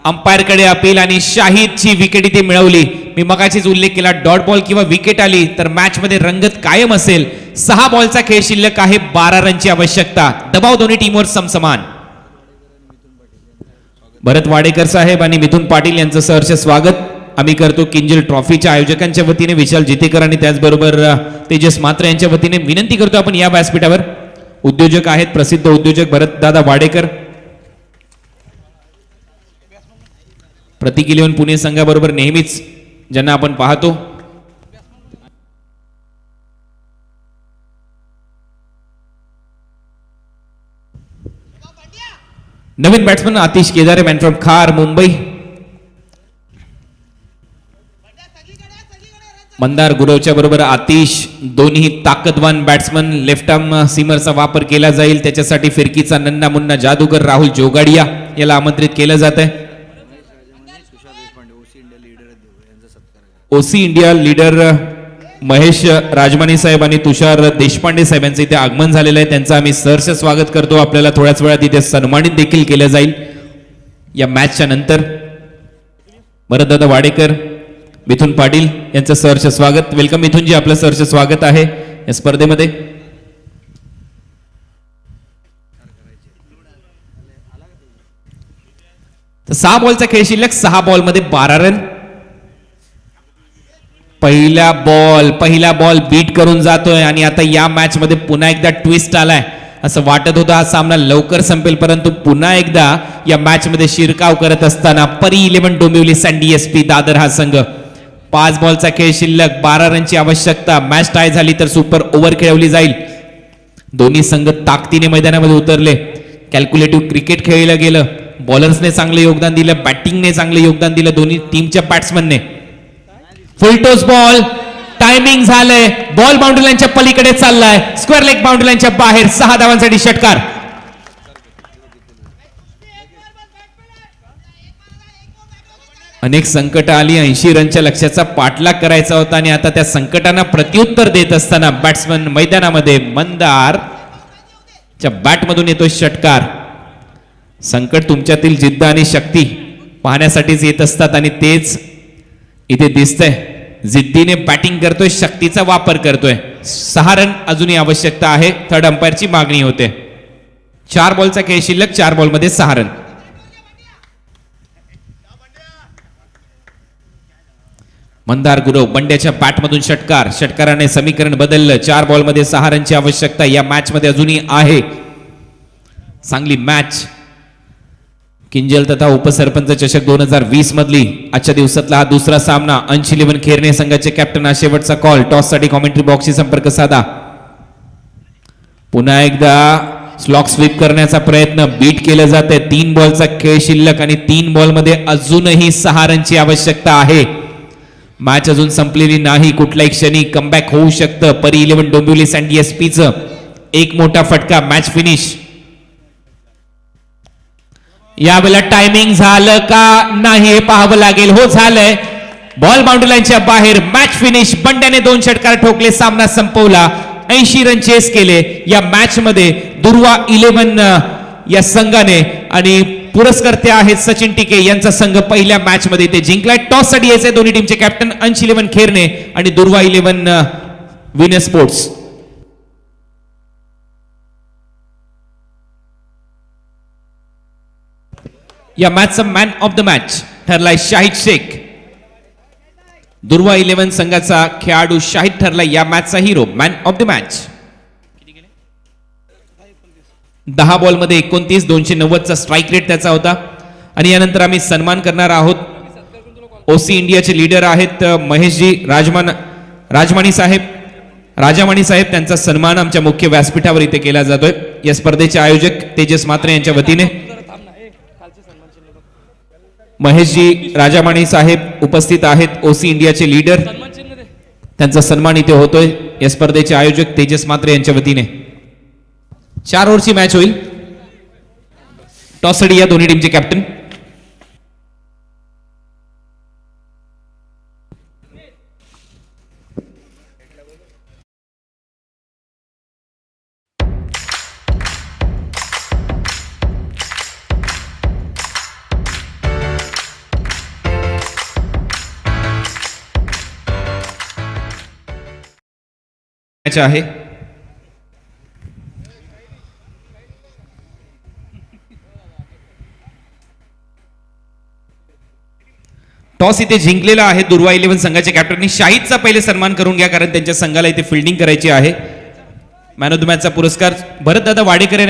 अंपायर कडे अपील आणि शाहिदची विकेट इथे मिळवली. मी मगाशीच उल्लेख केला डॉट बॉल किंवा विकेट आली तर मॅच मध्ये रंगत कायम असेल. 6 बॉलचा खेळ शिल्लक आहे. 12 रनची आवश्यकता. दबाव दोन्ही टीमवर समसमान. भरत वाडेकर साहेब आणि मिथुन पाटील यांचं सहर्ष स्वागत आम्ही करतो किंजल ट्रॉफीच्या आयोजकांच्या वतीने. विशाल जितेकर आणि त्याचबरोबर तेजस मात्र यांच्या वतीने विनंती करतो आपण या व्यासपीठावर. उद्योजक आहेत प्रसिद्ध उद्योजक भरत दादा वाडेकर. प्रतीक 11 पुणे संघाबरोबर नेहमीच ज्यांना आपण पाहतो. नवीन batsman Atish Kedare, man from Khar Mumbai. Mandar गुरवच्या बरोबर आतिश, दोन्ही ताकदवान बॅट्समन. लेफ्ट आर्म सीमरचा वापर केला जाईल. त्याच्यासाठी फिरकीचा नन्ना मुन्ना जादूगर राहुल जोगाडिया याला आमंत्रित केलं जात आहे. ओसी इंडिया लीडर महेश राजमानी साहेब आणि तुषार देशपांडे साहेब यांचं इथे आगमन झालेलं आहे. त्यांचं आम्ही सहर्ष स्वागत करतो. आपल्याला थोड्याच वेळात इथे सन्मानित देखील केलं जाईल या मॅचच्या नंतर. भरतदादा वाडेकर, मिथुन पाटील यांचं सहर्ष स्वागत. वेलकम मिथुनजी, आपलं सहर्ष स्वागत आहे या स्पर्धेमध्ये. तर 6 बॉलचा खेळ शिल्लक. 6 बॉल मध्ये 12 रन. पहिला बॉल बीट करून जातोय आणि आता या मॅच मध्ये पुन्हा एकदा ट्विस्ट आलाय. असं वाटत होतं हा सामना लवकर संपेल, परंतु पुन्हा एकदा या मॅच मध्ये शिरकाव करत असताना परी 11 डोंबिवली सँडी एसपी दादर हा संघ 5 बॉलचा खेळ शिल्लक, 12 रनची आवश्यकता. मॅच टाय झाली तर सुपर ओव्हर खेळवली जाईल. दोन्ही संघ ताकदीने मैदानामध्ये उतरले. कॅल्क्युलेटिव्ह क्रिकेट खेळलं गेलं. बॉलर्सने चांगलं योगदान दिलं, बॅटिंगने चांगलं योगदान दिलं, दोन्ही टीमच्या बॅट्समनने. फुलटॉस बॉल, टायमिंग झालंय, बॉल बाउंड्री लाईनच्या पलीकडे चाललाय, स्क्वेअर लेग बाउंड्री लाईनच्या बाहेर. 6 धावांसाठी षटकार. अनेक संकट आली, 80 रनच्या लक्ष्याचा पाठलाग करायचा होता आणि आता त्या संकटांना प्रत्युत्तर देत असताना बॅट्समन मैदानामध्ये मंदार च्या बॅटमधून येतोय षटकार. संकट तुमच्यातील जिद्द आणि शक्ती पाहण्यासाठीच येत असतात आणि तेच इथे दिसतंय. जिद्दीने बॅटिंग करतोय, शक्तीचा वापर करतोय. 6 रन अजूनही आवश्यकता आहे. थर्ड अंपायरची मागणी होते. 4 बॉलचा खेळ शिल्लक, 4 बॉलमध्ये 6 रन. मंदार गुरव बंड्याच्या बॅटमधून षटकार. षटकाराने समीकरण बदललं. 4 बॉलमध्ये 6 रनची आवश्यकता या मॅच मध्ये अजूनही आहे. चांगली मॅच. किंजल तथा उपसरपंच चषक 2020 मधली आजच्या दिवसातला हा दुसरा सामना. अंश 11 खेरणे संघाचे कॅप्टन हा शेवटचा कॉल. टॉस साठी कॉमेंट्री बॉक्सशी संपर्क साधा. पुन्हा एकदा स्लॉक स्वीप करण्याचा प्रयत्न. बीट केलं जाते. 3 बॉलचा खेळ शिल्लक आणि 3 बॉलमध्ये अजूनही 6 रनची आवश्यकता आहे. मॅच अजून संपलेली नाही. कुठल्याही क्षणी कमबॅक होऊ शकतं. परी 11 डोंबिवली सँडी एसपीचं एक मोठा फटका. Match finish. यावेळेला टायमिंग झालं का नाही हे पाहावं लागेल. हो, झालंय. बॉल बाउंड्री लाईनच्या बाहेर. Match finish. बंड्याने 2 षटकार ठोकले, सामना संपवला. 80 रन चेस केले या मॅच मध्ये दुर्वा 11 या संघाने आणि पुरस्कर्ते आहेत सचिन टिके यांचा संघ. पहिल्या मॅच मध्ये ते जिंकलाय. टॉस साठी यायचे दोन्ही टीमचे कॅप्टन अंश 11 खेरणे आणि दुर्वा 11 विनर स्पोर्ट्स. या मॅचचा मॅन ऑफ द मॅच ठरलाय शाहिद शेख. दुर्वा 11 संघाचा खेळाडू शाहिद ठरलाय या मॅचचा hero, man of the match. 10 बॉलमध्ये 29, 290चा स्ट्राईक रेट त्याचा होता. आणि यानंतर आम्ही सन्मान करणार आहोत. ओसी इंडियाचे लीडर आहेत महेशजी राजमाणी साहेब. त्यांचा सन्मान आमच्या मुख्य व्यासपीठावर इथे केला जातोय. या स्पर्धेचे आयोजक तेजस मात्रे यांच्या वतीने महेशजी राजामाणी साहेब उपस्थित आहेत. ओसी इंडियाचे लीडर, त्यांचा सन्मान इथे होतोय. या स्पर्धेचे आयोजक तेजस मात्रे यांच्या वतीने. 4 ओव्हरची मॅच होईल. टॉस साठी या दोन्ही टीमचे कॅप्टन. आहे टॉस इथे जिंकलेला आहे दुर्वा 11 संघाच्या कॅप्टननी. शाहिदचा पहिले सन्मान करून घ्या, कारण त्यांच्या संघाला इथे फिल्डिंग करायची आहे. मॅन ऑफ द मॅचचा पुरस्कार भरत दादा वाडेकर यांना